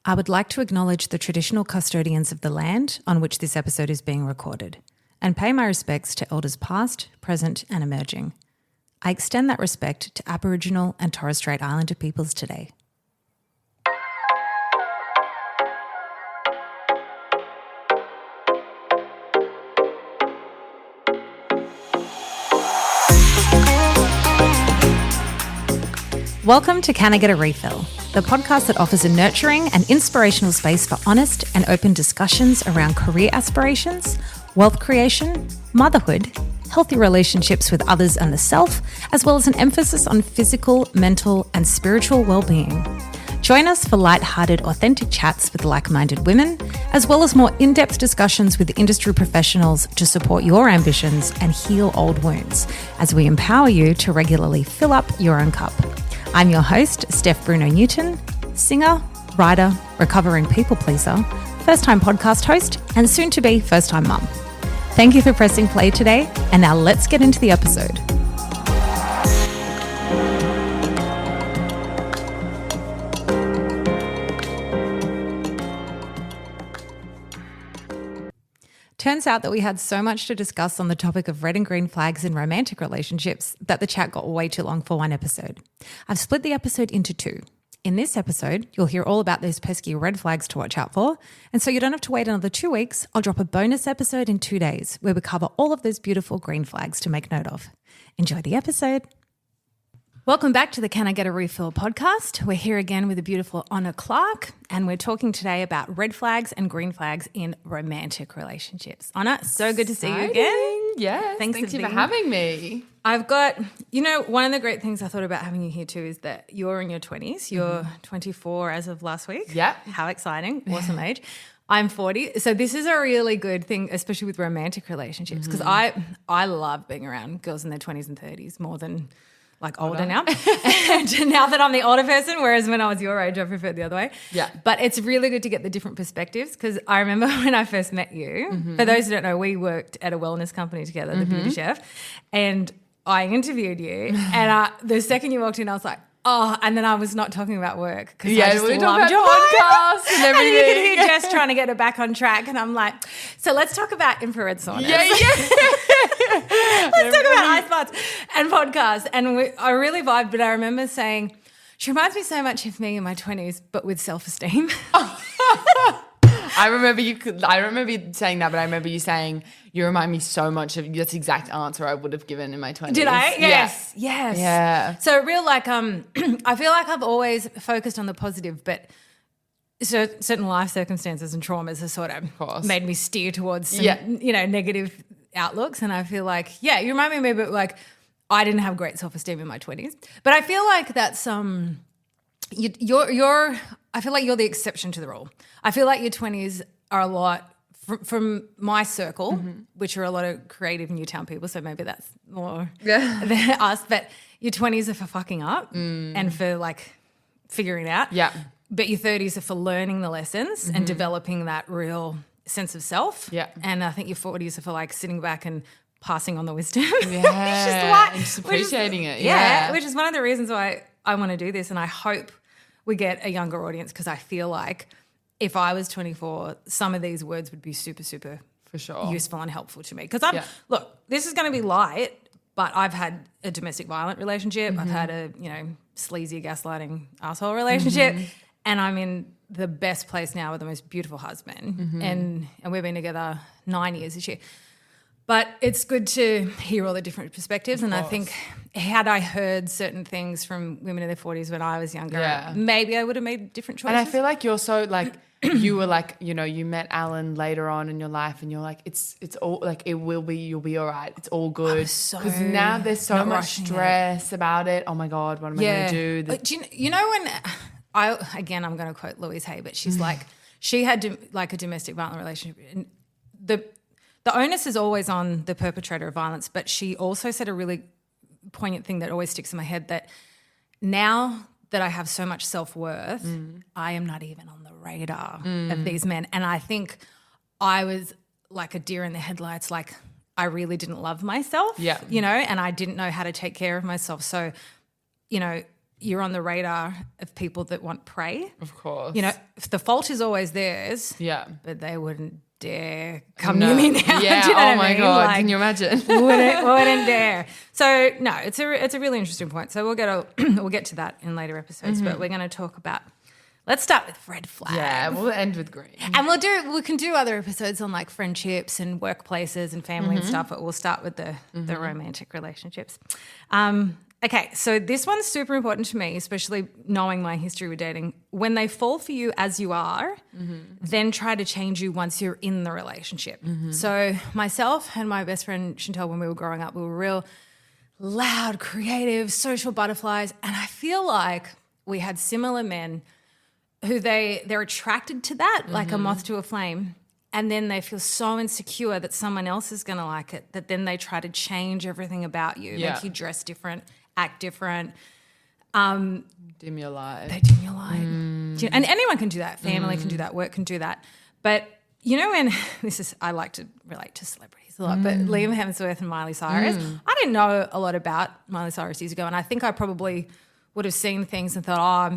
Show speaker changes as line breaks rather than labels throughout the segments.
I would like to acknowledge the traditional custodians of the land on which this episode is being recorded and pay my respects to elders past, present and emerging. I extend that respect to Aboriginal and Torres Strait Islander peoples today. Welcome to Can I Get a Refill, the podcast that offers a nurturing and inspirational space for honest and open discussions around career aspirations, wealth creation, motherhood, healthy relationships with others and the self, as well as an emphasis on physical, mental, and spiritual well-being. Join us for light-hearted, authentic chats with like-minded women, as well as more in-depth discussions with industry professionals to support your ambitions and heal old wounds, as we empower you to regularly fill up your own cup. I'm your host, Steph Bruno-Newton, singer, writer, recovering people pleaser, first-time podcast host, and soon-to-be first-time mum. Thank you for pressing play today, and now let's get into the episode. Turns out that we had so much to discuss on the topic of red and green flags in romantic relationships that the chat got way too long for one episode. I've split the episode into two. In this episode, you'll hear all about those pesky red flags to watch out for. And so you don't have to wait another 2 weeks. I'll drop a bonus episode in 2 days where we cover all of those beautiful green flags to make note of. Enjoy the episode. Welcome back to the Can I Get a Refill podcast. We're here again with the beautiful Honor Clark, and we're talking today about red flags and green flags in romantic relationships. Honor, so good to see you again.
Yeah, thank you for having me.
I've got, one of the great things I thought about having you here too is that you're in your 20s. You're 24 as of last week.
Yeah.
How exciting. Awesome age. I'm 40. So this is a really good thing, especially with romantic relationships, because I love being around girls in their 20s and 30s more than like older now. And now that I'm the older person, whereas when I was your age, I preferred the other way.
Yeah.
But it's really good to get the different perspectives, because I remember when I first met you, for those who don't know, we worked at a wellness company together, the Beauty Chef, and I interviewed you. And the second you walked in, I was like, oh, and then I was not talking about work because I just
we
loved
talking
your
about podcasts and everything.
And you could hear Jess trying to get it back on track, and I'm like, so let's talk about infrared saunas.
Yeah.
Let's talk about ice baths and podcasts. And I really vibed, but I remember saying, she reminds me so much of me in my 20s, but with self-esteem.
I remember you saying that, but I remember you saying you remind me so much of that's the exact answer I would have given in my 20s.
Did I? Yes.
Yeah.
So real I feel like I've always focused on the positive, but certain life circumstances and traumas have sort of made me steer towards some, negative outlooks. And I feel like, you remind me of me, but like I didn't have great self-esteem in my 20s. But I feel like that's I feel like you're the exception to the rule. I feel like your 20s are a lot from my circle, which are a lot of creative Newtown people, so maybe that's more than us, but your 20s are for fucking up and for like figuring it out.
Yeah.
But your 30s are for learning the lessons and developing that real sense of self.
Yeah.
And I think your 40s are for like sitting back and passing on the wisdom.
Yeah. And just appreciating it. Yeah.
Which is one of the reasons why I want to do this, and I hope we get a younger audience, because I feel like if I was 24, some of these words would be super, super
for sure
useful and helpful to me. Because look, this is going to be light, but I've had a domestic violent relationship. I've had a, sleazy gaslighting asshole relationship, and I'm in the best place now with the most beautiful husband. And we've been together 9 years this year. But it's good to hear all the different perspectives. And I think had I heard certain things from women in their 40s when I was younger, maybe I would have made different choices.
And I feel like you're so like, you were like, you met Alan later on in your life and you're like, it's all like, you'll be all right. It's all good. Because now there's so much stress about it. Oh my God, what am I going to do?
Do you know when I'm going to quote Louise Hay, but she's like, she had like a domestic violent relationship, and the onus is always on the perpetrator of violence, but she also said a really poignant thing that always sticks in my head, that now that I have so much self-worth, I am not even on the radar of these men. And I think I was like a deer in the headlights, like I really didn't love myself, and I didn't know how to take care of myself. So, you're on the radar of people that want prey.
Of course.
You know, if the fault is always theirs.
Yeah.
But they wouldn't dare come near me now.
Yeah.
Do you know
Oh
what
my
I mean?
God.
Like,
Can you imagine?
wouldn't dare. So no, it's a really interesting point. So we'll get to that in later episodes. But we're going to talk about. Let's start with red flags.
Yeah, we'll end with green.
And we can do other episodes on like friendships and workplaces and family and stuff, but we'll start with the romantic relationships. Okay, so this one's super important to me, especially knowing my history with dating. When they fall for you as you are, then try to change you once you're in the relationship. So myself and my best friend Chantel, when we were growing up, we were real loud, creative, social butterflies, and I feel like we had similar men who they're attracted to that, like a moth to a flame, and then they feel so insecure that someone else is going to like it that then they try to change everything about you, make you dress different, act different.
Dim your light.
They dim your light. And anyone can do that. Family can do that. Work can do that. But you know when I like to relate to celebrities a lot, but Liam Hemsworth and Miley Cyrus, I didn't know a lot about Miley Cyrus years ago, and I think I probably would have seen things and thought,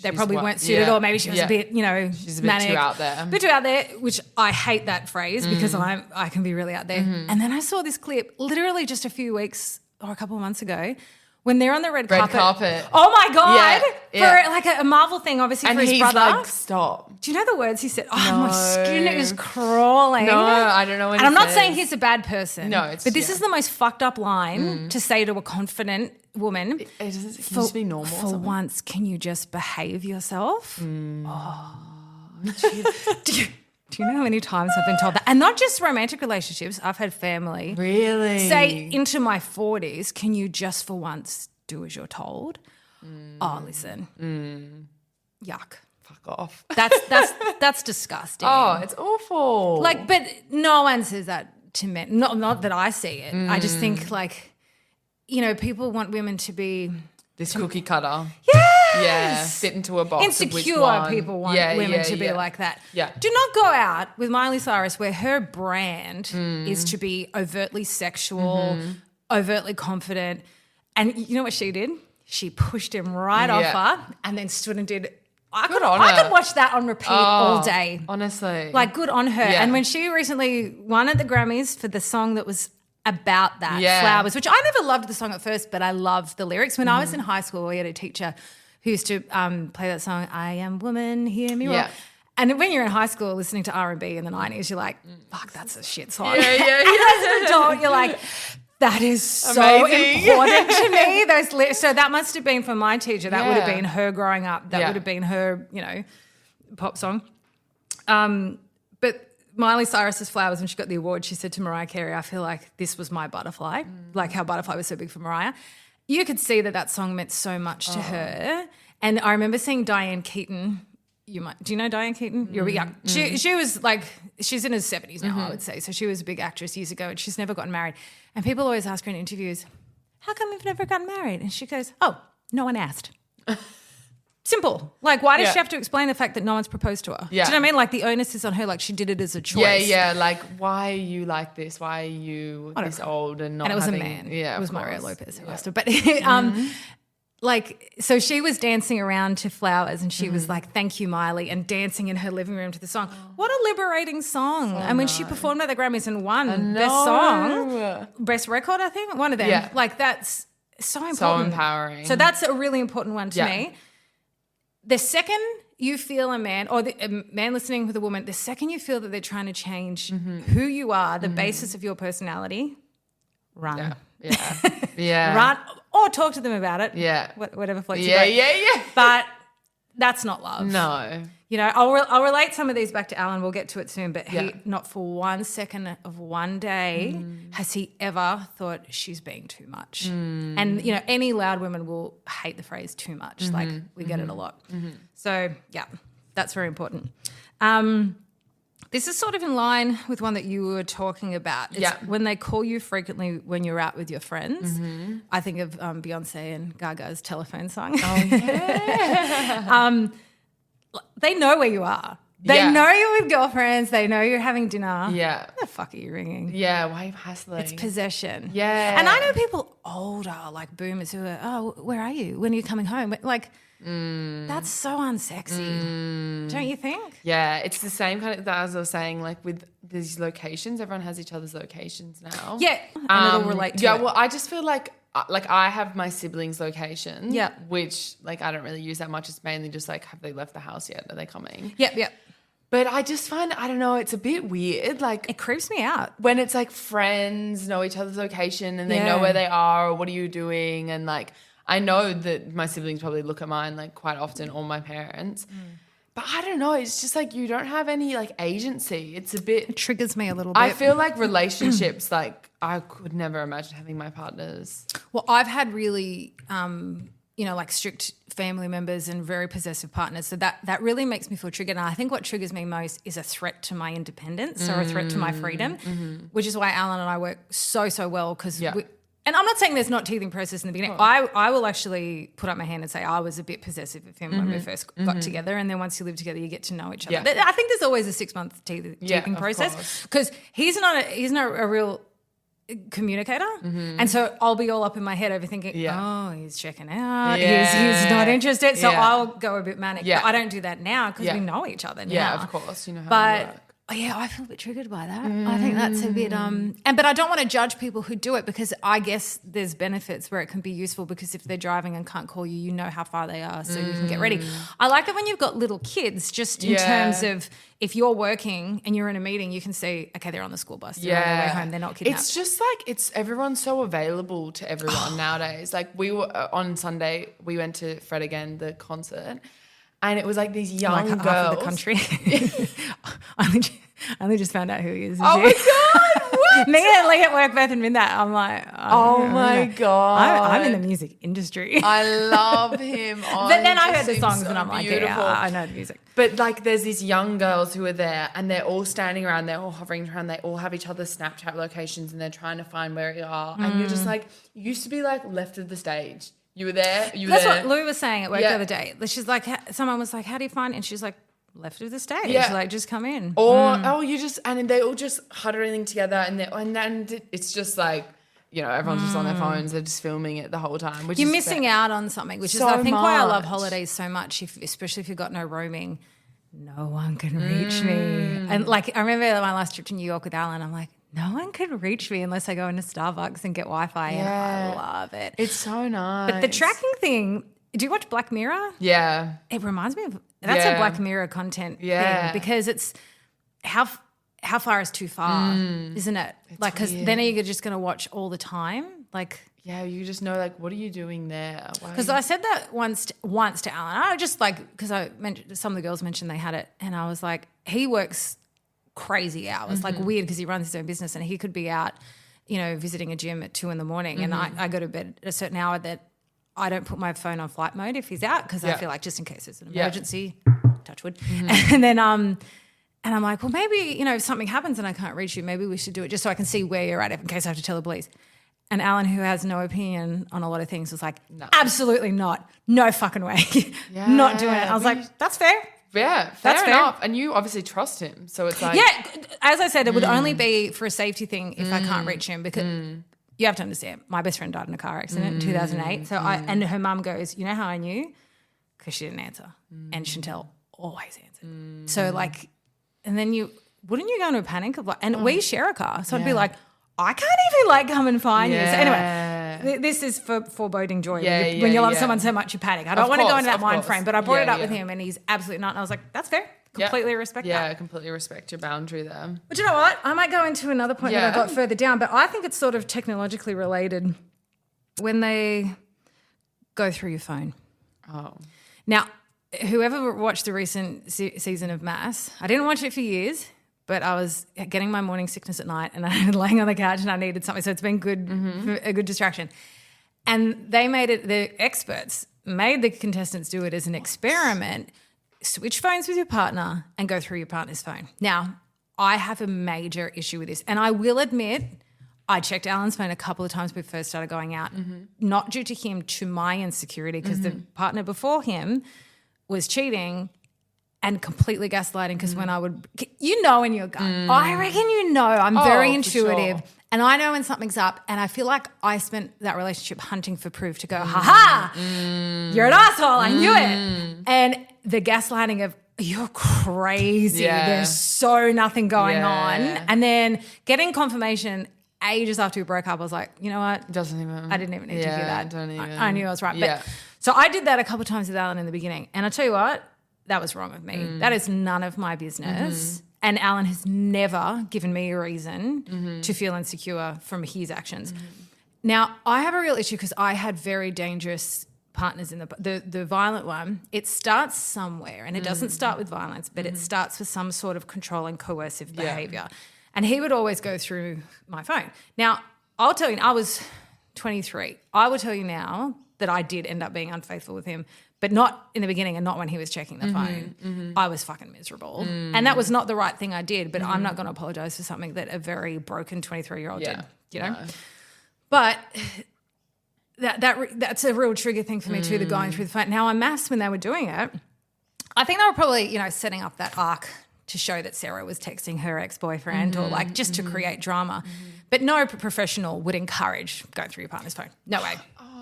they probably weren't suited, or maybe she was a bit,
she's a bit
manic,
too out there.
A bit too out there, which I hate that phrase because I can be really out there. And then I saw this clip literally just a few weeks or a couple of months ago when they're on the red carpet. Oh my God. For like a Marvel thing, obviously,
and
for his
he's
brother.
like, stop.
Do you know the words he said? Oh, my skin is crawling.
No, I don't know what
And I'm not saying he's a bad person.
No,
but this is the most fucked up line to say to a confident woman.
It doesn't just be normal.
For once, can you just behave yourself? Oh, do you know how many times I've been told that? And not just romantic relationships. I've had family.
Really?
Say into my 40s, can you just for once do as you're told? Oh, listen. Yuck.
Fuck off.
That's disgusting.
Oh, it's awful.
Like, but no one says that to men. Not that I see it. I just think like, people want women to be
this cookie cutter.
Yes.
Yeah, fit into a box.
Insecure people want women to be like that.
Yeah.
Do not go out with Miley Cyrus where her brand is to be overtly sexual, overtly confident. And you know what she did? She pushed him right off her and then stood and did. I could watch that on repeat all day.
Honestly.
Like, good on her.
Yeah.
And when she recently won at the Grammys for the song that was about that,
Yeah.
Flowers, which I never loved the song at first, but I loved the lyrics. When I was in high school, we had a teacher who used to play that song, I Am Woman, Hear Me Roar. And when you're in high school listening to R&B in the 90s, you're like, fuck, that's a shit song.
Yeah.
And as an adult, you're like, that is so important to me. So that must have been for my teacher. That would have been her growing up. That would have been her, pop song. But Miley Cyrus's Flowers, when she got the award, she said to Mariah Carey, I feel like this was my butterfly, like how Butterfly was so big for Mariah. You could see that song meant so much to her. And I remember seeing Diane Keaton. Do you know Diane Keaton? You're young. She was like, she's in her 70s now, I would say. So she was a big actress years ago and she's never gotten married. And people always ask her in interviews, how come you've never gotten married? And she goes, oh, no one asked. Simple. Like, why does she have to explain the fact that no one's proposed to her?
Yeah.
Do you know what I mean? Like, the onus is on her. Like, she did it as a choice.
Yeah. Like, why are you like this? Why are you this old and not
And it was
having...
a man.
Yeah,
it was
of
Mario
course.
Lopez who asked her. But so she was dancing around to Flowers and she was like, thank you, Miley, and dancing in her living room to the song. What a liberating song. And when she performed at the Grammys and won Best Song, Best Record, I think, one of them. Yeah. Like, that's so important.
So empowering.
So that's a really important one to me. The second you feel a man, or a man listening with a woman, the second you feel that they're trying to change who you are, the basis of your personality, run.
Yeah.
Run, or talk to them about it.
Yeah.
Whatever floats your boat.
Yeah.
But that's not love.
No.
I'll relate some of these back to Alan. We'll get to it soon. But he, not for 1 second of one day has he ever thought she's being too much. And, any loud woman will hate the phrase too much. Like, we get it a lot. So, yeah, that's very important. This is sort of in line with one that you were talking about. It's when they call you frequently when you're out with your friends. I think of Beyonce and Gaga's telephone song.
Oh, yeah.
They know where you are. They know you're with girlfriends. They know you're having dinner.
Yeah.
What the fuck are you ringing?
Yeah, why are you hassling?
It's possession.
Yeah.
And I know people older, like boomers, who are, oh, where are you? When are you coming home? Like, that's so unsexy. Don't you think?
Yeah, it's the same kind of, as I was saying, like with these locations, everyone has each other's locations now.
Yeah, and it'll relate to it.
Well, I just feel like I have my siblings' location,
yeah,
which like I don't really use that much. It's mainly just like, have they left the house yet? Are they coming?
Yep.
But I just find, I don't know, it's a bit weird. Like
it creeps me out
when it's like friends know each other's location and they know where they are or what are you doing, and like I know that my siblings probably look at mine like quite often, or my parents. But I don't know, it's just like you don't have any like agency. It
triggers me a little bit.
I feel like relationships, like I could never imagine having my partners.
Well, I've had really, like strict family members and very possessive partners. So that really makes me feel triggered. And I think what triggers me most is a threat to my independence or a threat to my freedom, which is why Alan and I work so well because and I'm not saying there's not teething process in the beginning. I will actually put up my hand and say I was a bit possessive of him when we first got together, and then once you live together, you get to know each other. I think there's always a 6-month teething process because he's not a real communicator, and so I'll be all up in my head overthinking. Oh, he's checking out. He's not interested, so I'll go a bit manic. But I don't do that now because we know each other now.
Yeah, of course, you know how to work.
Yeah, I feel a bit triggered by that. I think that's a bit but I don't want to judge people who do it because I guess there's benefits where it can be useful because if they're driving and can't call you, you know how far they are so you can get ready. I like it when you've got little kids just in terms of if you're working and you're in a meeting, you can see, okay, they're on the school bus, they're on their way home, they're not kidnapped.
It's just like everyone's so available to everyone nowadays. Like we were on Sunday, we went to Fred again, the concert. And it was like these young girls.
Half of the country. I only just found out who he is.
Oh my God, what?
Me and Lee at work both admit that. I'm like,
oh my God.
I'm in the music industry.
I love him.
But then I heard the songs and I'm like, yeah, I know the music.
But like there's these young girls who are there and they're all standing around, they're all hovering around, they all have each other's Snapchat locations and they're trying to find where you are. And you're just like, you used to be like left of the stage. You were there.
That's what Lou was saying at work the other day. She's like, someone was like, how do you find it? And she's like, left of the stage. Yeah. Like, just come in.
Or, you just, and they all just huddling together and then it's just like, everyone's just on their phones. They're just filming it the whole time. Which
You're missing out on something, which is, I think, why I love holidays so much, especially if you've got no roaming. No one can reach me. And like, I remember my last trip to New York with Alan, I'm like, no one can reach me unless I go into Starbucks and get Wi-Fi, and I love it.
It's so nice.
But the tracking thing, do you watch Black Mirror?
Yeah.
It reminds me of, that's a Black Mirror content thing because it's how far is too far, isn't it? It's like, because then you're just going to watch all the time. Like,
yeah, you just know, like, what are you doing there?
Because I said that once to Alan. I just like, because I mentioned, some of the girls mentioned they had it, and I was like, he works crazy hours, like weird because he runs his own business and he could be out, visiting a gym at 2 a.m. and I go to bed at a certain hour that I don't put my phone on flight mode if he's out because I feel like just in case there's an emergency, touch wood. And then and I'm like, well, maybe, if something happens and I can't reach you, maybe we should do it just so I can see where you're at in case I have to tell the police. And Alan, who has no opinion on a lot of things, was like, absolutely not. No fucking way. Not doing it. I was like, that's fair.
Yeah, fair enough. And you obviously trust him. So it's like...
Yeah, as I said, it would only be for a safety thing if I can't reach him because you have to understand, my best friend died in a car accident in 2008. So and her mum goes, you know how I knew? Because she didn't answer. And Chantel always answered. So like, and then wouldn't you go into a panic of like, and we share a car. So I'd be like, I can't even like come and find you. So anyway, this is for foreboding joy. When you love someone so much, you panic. I don't want to go into that mind frame, but I brought it up with him and he's absolutely not. And I was like, that's fair. Completely respect that.
Yeah, I completely respect your boundary there.
But you know what? I might go into another point that I got further down, but I think it's sort of technologically related when they go through your phone. Oh. Now, whoever watched the recent season of Mass, I didn't watch it for years, but I was getting my morning sickness at night and I was laying on the couch and I needed something. So it's been good, a good distraction. And they made it, the experts made the contestants do it as an experiment. Switch phones with your partner and go through your partner's phone. Now, I have a major issue with this. And I will admit, I checked Alan's phone a couple of times when we first started going out, not due to him, to my insecurity, because the partner before him was cheating and completely gaslighting because when I would, in your gut, I reckon I'm very intuitive.
Sure.
And I know when something's up, and I feel like I spent that relationship hunting for proof to go, ha-ha, you're an asshole, I knew it. And the gaslighting of, you're crazy, there's so nothing going on. And then getting confirmation ages after we broke up, I was like, you know what? I didn't even need to hear that. I knew I was right.
Yeah.
But, so I did that a couple of times with Alan in the beginning. And I tell you what, that was wrong with me. That is none of my business. And Alan has never given me a reason to feel insecure from his actions. Now, I have a real issue because I had very dangerous partners in the violent one. It starts somewhere, and it doesn't start with violence, but it starts with some sort of controlling, coercive behaviour. And he would always go through my phone. Now, I'll tell you, I was 23. I will tell you now that I did end up being unfaithful with him, but not in the beginning and not when he was checking the phone. I was fucking miserable. And that was not the right thing I did, but I'm not going to apologise for something that a very broken 23-year-old did, you know? No. But that's a real trigger thing for me too, the going through the phone. Now, en masse, when they were doing it, I think they were probably, setting up that arc to show that Sarah was texting her ex-boyfriend or like just to create drama. But no professional would encourage going through your partner's phone. No way.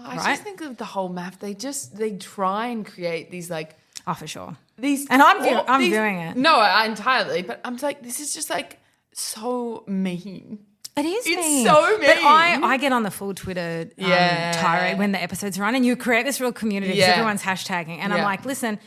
I just think of the whole math. They try and create these like...
Oh, for sure.
And
I'm doing it.
No, entirely. But I'm like, this is just like so mean.
It's
mean. So mean.
But I get on the full Twitter tirade when the episodes run, and you create this real community because everyone's hashtagging. And I'm like, listen,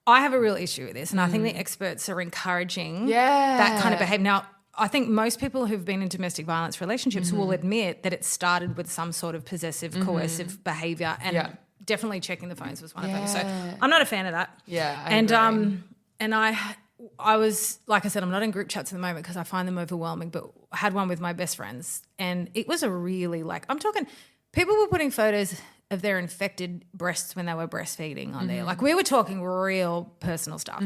I have a real issue with this, and I think the experts are encouraging that kind of behaviour. Now, I think most people who've been in domestic violence relationships will admit that it started with some sort of possessive, coercive behaviour, and definitely checking the phones was one of them. So I'm not a fan of that.
Yeah, I
agree. And I was, like I said, I'm not in group chats at the moment because I find them overwhelming, but I had one with my best friends, and it was a really I'm talking, people were putting photos of their infected breasts when they were breastfeeding on there. Like, we were talking real personal stuff.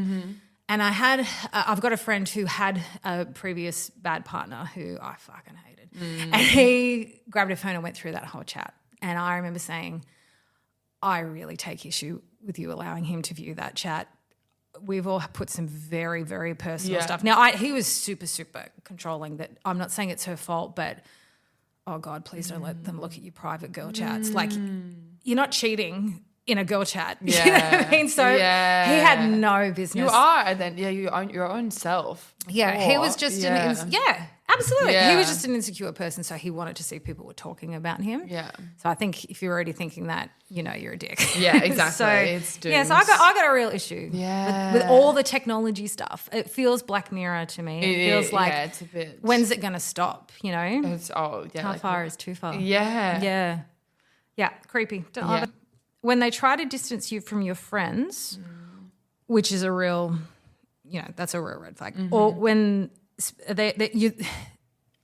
And I've got a friend who had a previous bad partner who I fucking hated. And he grabbed a phone and went through that whole chat. And I remember saying, I really take issue with you allowing him to view that chat. We've all put some very, very personal stuff. Now, he was super, super controlling. That I'm not saying it's her fault, but, oh, God, please don't let them look at your private girl chats. Like, you're not cheating in a girl chat. You know what I mean? So he had no business.
You are, and then you own your own self.
Yeah, he was just absolutely. He was just an insecure person, so he wanted to see people were talking about him. Yeah. So I think if you're already thinking that, you're a dick.
Yeah, exactly.
So
it's doomed.
Yeah, so I got a real issue. Yeah. With all the technology stuff. It feels Black Mirror to me. It feels like
it's a bit.
When's it going to stop?
How
far is too far?
Yeah.
Yeah. Yeah. Creepy. Don't love it. When they try to distance you from your friends, which is a real, that's a real red flag. Or when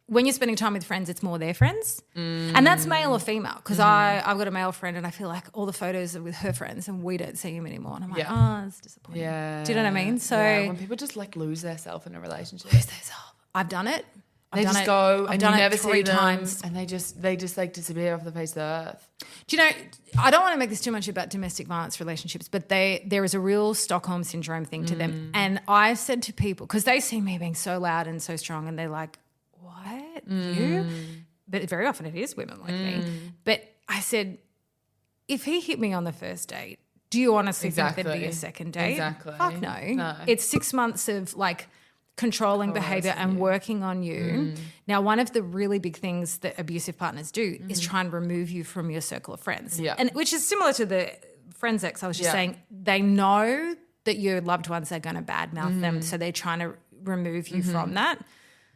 when you're spending time with friends, it's more their friends. And that's male or female, because I've got a male friend and I feel like all the photos are with her friends and we don't see him anymore. And I'm like, it's disappointing. Yeah. Do you know what I mean? So
when people just lose themselves in a relationship.
Lose themselves. I've done it.
They just go and you never see them,
3 times.
And they just disappear off the face of the earth.
Do you know, I don't want to make this too much about domestic violence relationships, but there is a real Stockholm syndrome thing to them. And I've said to people, because they see me being so loud and so strong, and they're like, what? You? But very often it is women like me. But I said, if he hit me on the first date, do you honestly think there'd be a second date?
Exactly.
Fuck no. It's 6 months of controlling behaviour and working on you. Now, one of the really big things that abusive partners do is try and remove you from your circle of friends. Yeah. And which is similar to the friends ex. I was just saying, they know that your loved ones are going to badmouth them, so they're trying to remove you from that.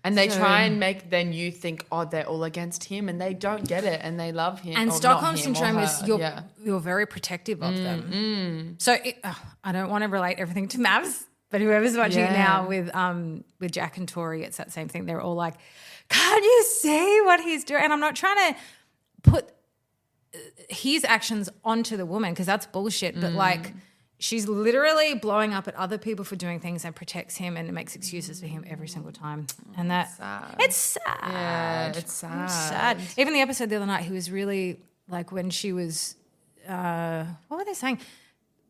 And they try and make then you think, they're all against him, and they don't get it, and they love him.
And Stockholm syndrome is you're very protective of them. So I don't want to relate everything to Mavs, but whoever's watching it now with Jack and Tori, it's that same thing. They're all like, can't you see what he's doing? And I'm not trying to put his actions onto the woman, because that's bullshit, but she's literally blowing up at other people for doing things and protects him and makes excuses for him every single time. And it's sad.
Yeah, it's sad.
It's sad. Even the episode the other night, he was really when she was, what were they saying?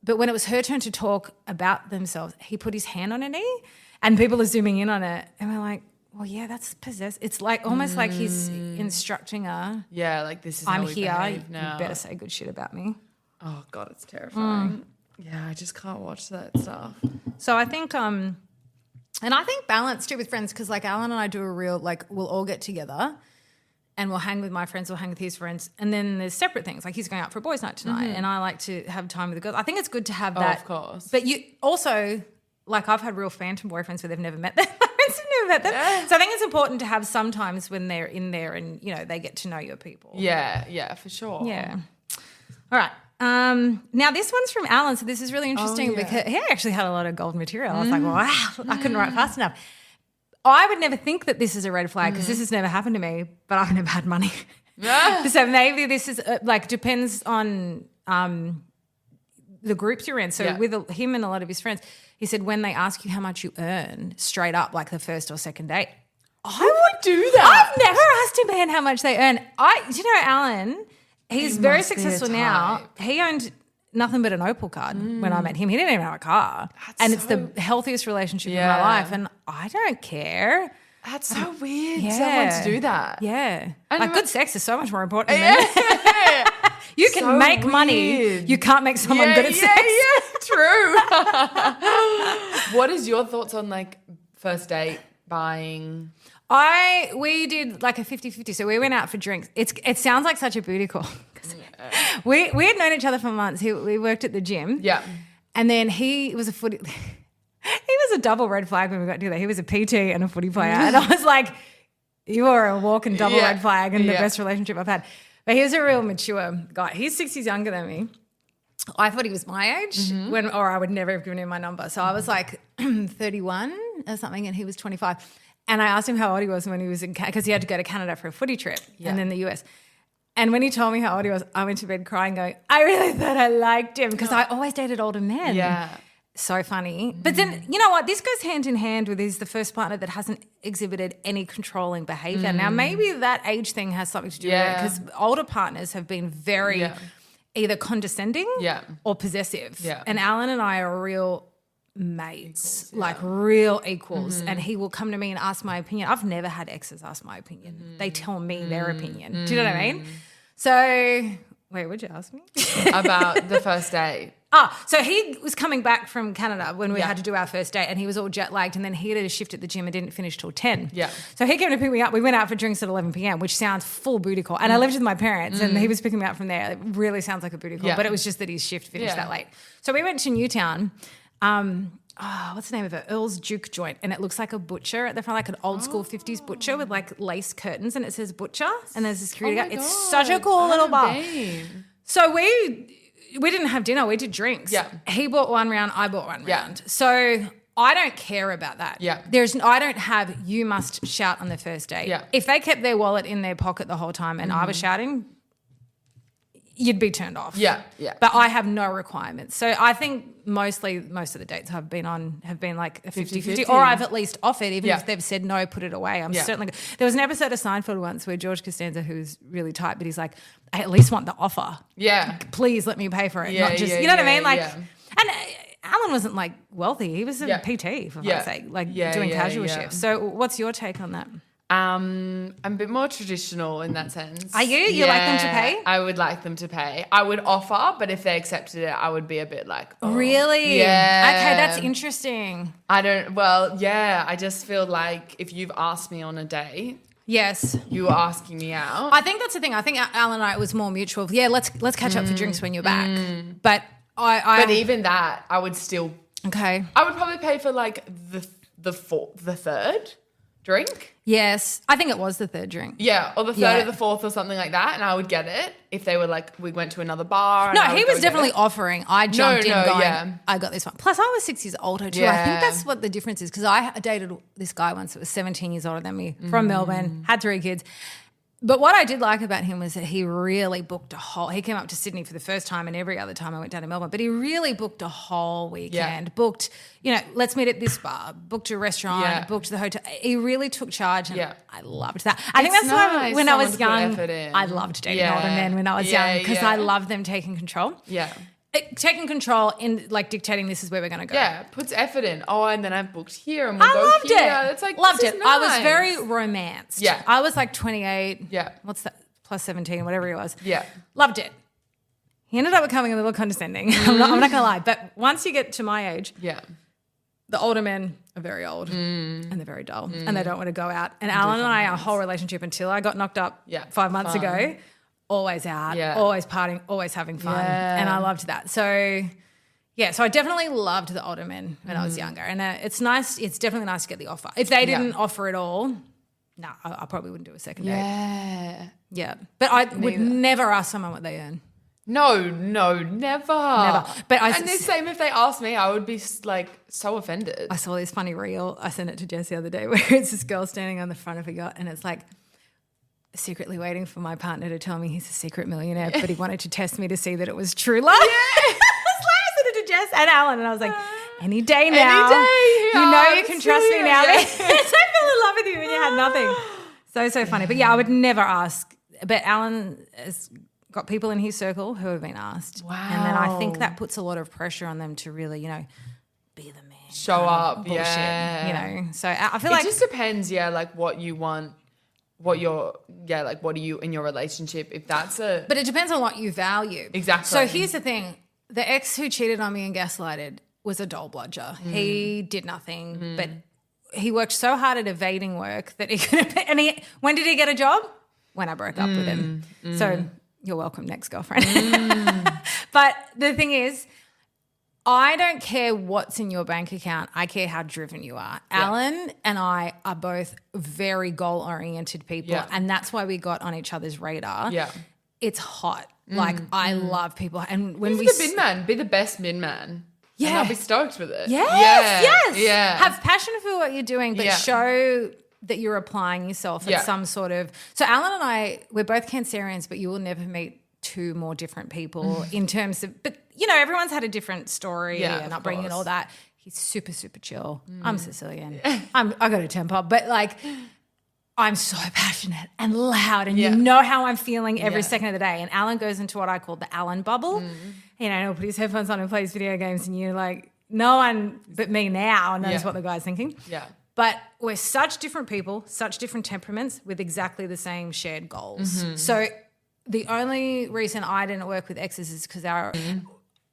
But when it was her turn to talk about themselves, he put his hand on her knee and people are zooming in on it. And we're like, well, yeah, that's possessed. It's like almost like he's instructing her.
Yeah, like this is
I'm
how we
here.
behave now.
You better say good shit about me.
Oh, God, it's terrifying. Yeah, I just can't watch that stuff.
So I think, and I think balance too with friends, because like Alan and I do a real, like we'll all get together and we'll hang with my friends, we'll hang with his friends. And then there's separate things. Like he's going out for a boys' night tonight and I like to have time with the girls. I think it's good to have that.
Of course.
But you also, like I've had real phantom boyfriends where they've never met them. Yeah. So I think it's important to have sometimes when they're in there and, you know, they get to know your people.
Yeah, for sure.
Yeah. All right. Now this one's from Alan, so this is really interesting because he actually had a lot of gold material. I was like, wow, I couldn't write fast enough. I would never think that this is a red flag because this has never happened to me, but I've never had money. So maybe this is like depends on the groups you're in. So with him and a lot of his friends, he said when they ask you how much you earn straight up, like the first or second date,
I would do that.
I've never asked a man how much they earn. You know, Alan, he's very successful now. He owned nothing but an Opal card when I met him. He didn't even have a car. It's the healthiest relationship in my life. And I don't care.
That's so weird. Someone to do that.
Yeah.
And
like good sex is so much more important than you can
so
make money. You can't make someone good at sex.
Yeah, true. What is your thoughts on like first date buying?
We did like a 50-50. So we went out for drinks. It sounds like such a booty call. We had known each other for months. We worked at the gym.
Yeah.
And then he was a footy. He was a double red flag when we got together. He was a PT and a footy player. And I was like, you are a walking double red flag and the best relationship I've had. But he was a real mature guy. He's 6 years younger than me. I thought he was my age or I would never have given him my number. So I was like 31 or something and he was 25. And I asked him how old he was when he was in because he had to go to Canada for a footy trip and then the US. And when he told me how old he was, I went to bed crying going, I really thought I liked him because I always dated older men.
Yeah.
So funny. But then, you know what? This goes hand in hand with he's the first partner that hasn't exhibited any controlling behaviour. Now, maybe that age thing has something to do with it because older partners have been very either condescending or possessive. Yeah. And Alan and I are real mates, equals, like real equals. And he will come to me and ask my opinion. I've never had exes ask my opinion. They tell me their opinion. Do you know what I mean? So, wait, what'd you ask me?
About the first date.
So he was coming back from Canada when we had to do our first date and he was all jet lagged and then he had a shift at the gym and didn't finish till 10.
Yeah.
So he came to pick me up. We went out for drinks at 11 p.m, which sounds full booty call. And I lived with my parents and he was picking me up from there. It really sounds like a booty call, but it was just that his shift finished that late. So we went to Newtown. What's the name of it? Earl's Duke Joint. And it looks like a butcher at the front, like an old school 50s butcher with like lace curtains and it says butcher and there's a security guard. It's such a cool little bar. So we didn't have dinner. We did drinks. Yeah. He bought one round. I bought one round. So I don't care about that.
Yeah.
I don't have you must shout on the first date. Yeah. If they kept their wallet in their pocket the whole time and I was shouting, you'd be turned off.
Yeah. Yeah.
But I have no requirements. So I think most of the dates I've been on have been like a 50-50 or I've at least offered, even if they've said no, put it away. I'm certainly good. There was an episode of Seinfeld once where George Costanza, who's really tight, but he's like, I at least want the offer.
Yeah.
Please let me pay for it. Not just, you know what I mean? Like, and Alan wasn't like wealthy. He was a PT for fuck's sake, like doing casual shifts. So what's your take on that?
I'm a bit more traditional in that sense.
Are you? You like them to pay?
I would like them to pay. I would offer, but if they accepted it, I would be a bit like, oh.
Really?
Yeah.
Okay, that's interesting.
I just feel like if you've asked me on a date,
yes,
you were asking me out.
I think that's the thing. I think Alan and I, it was more mutual. Yeah, let's catch up for drinks when you're back. But
but even that, I would still.
Okay.
I would probably pay for like the third drink.
Yes, I think it was the third drink.
Yeah, or the third or the fourth or something like that, and I would get it if they were like, we went to another bar.
No, he was definitely offering. I jumped in going, I got this one. Plus, I was 6 years older too. I think that's what the difference is because I dated this guy once that was 17 years older than me from Melbourne, had 3 kids. But what I did like about him was that he really booked he came up to Sydney for the first time and every other time I went down to Melbourne, but he really booked a whole weekend, booked, let's meet at this bar, booked a restaurant, booked the hotel. He really took charge and I loved that. I think that's why when I was young, I loved dating older men when I was young because I loved them taking control.
Yeah.
taking control in like dictating this is where we're going to go.
Yeah, puts effort in. Oh, and then I've booked here and we'll
I
go
loved
here.
it.
It's like,
loved
this
it.
is
I was
nice.
very romanced.
Yeah.
I was like 28.
Yeah.
What's that? Plus 17, whatever he was.
Yeah.
Loved it. He ended up becoming a little condescending. I'm not going to lie. But once you get to my age, the older men are very old and they're very dull and they don't want to go out. And Alan and I, our whole relationship until I got knocked up 5 months ago, always out, always partying, always having fun. And I loved that. So, so I definitely loved the older men when I was younger. And it's nice. It's definitely nice to get the offer. If they didn't offer it all, no, I probably wouldn't do a second date. Yeah. But I would never ask someone what they earn.
No, never.
Never. But
and the same if they asked me, I would be like so offended.
I saw this funny reel. I sent it to Jess the other day where it's this girl standing on the front of a yacht and it's like secretly waiting for my partner to tell me he's a secret millionaire, but he wanted to test me to see that it was true love. I sent it to Jess and Alan and I was like, any day now.
Any day.
You know you can trust me now. I fell in love with you when you had nothing. So funny. But I would never ask. But Alan has got people in his circle who have been asked.
Wow.
And then I think that puts a lot of pressure on them to really, be the man.
Show up,
bullshit, So I feel like
it just depends, like what you want, what you're, what are you in your relationship? If that's
But it depends on what you value.
Exactly.
So here's the thing. The ex who cheated on me and gaslighted was a doll bludger. He did nothing, but he worked so hard at evading work that he could have, when did he get a job? When I broke up with him. So you're welcome, next girlfriend. But the thing is, I don't care what's in your bank account. I care how driven you are. Yeah. Alan and I are both very goal-oriented people, and that's why we got on each other's radar. Yeah. It's hot. Like, I love people. And when
be the bin man, be the best bin man. Yeah. And I'll be stoked with it.
Yes.
Yeah.
Have passion for what you're doing, but show that you're applying yourself at some sort of... So Alan and I, we're both Cancerians, but you will never meet two more different people in terms of... But, everyone's had a different story and upbringing and all that. He's super, super chill. I'm Sicilian. I got a temper, but like... I'm so passionate and loud and you know how I'm feeling every second of the day. And Alan goes into what I call the Alan bubble. He'll put his headphones on and plays video games and you're like, no one but me now knows what the guy's thinking. Yeah. But we're such different people, such different temperaments with exactly the same shared goals. So the only reason I didn't work with exes is because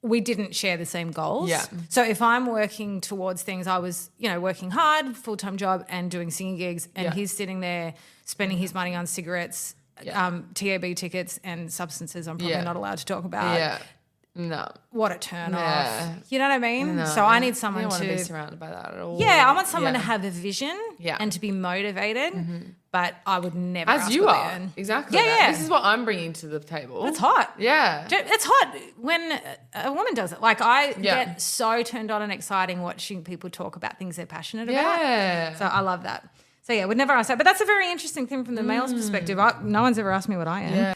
we didn't share the same goals. Yeah. So if I'm working towards things, I was, working hard, full-time job and doing singing gigs and he's sitting there spending his money on cigarettes, TAB tickets and substances I'm probably not allowed to talk about. Yeah. No. What a turn off. You know what I mean? No. So I need someone
to... I don't want to be surrounded by that at all.
Yeah, I want someone to have a vision and to be motivated, but I would never
As
ask
you
what
are.
they earn.
Exactly. Yeah. This is what I'm bringing to the table.
It's hot.
Yeah.
It's hot when a woman does it. Like I get so turned on and exciting watching people talk about things they're passionate about. Yeah. So I love that. So would never ask that. But that's a very interesting thing from the male's perspective. No one's ever asked me what I am. Yeah.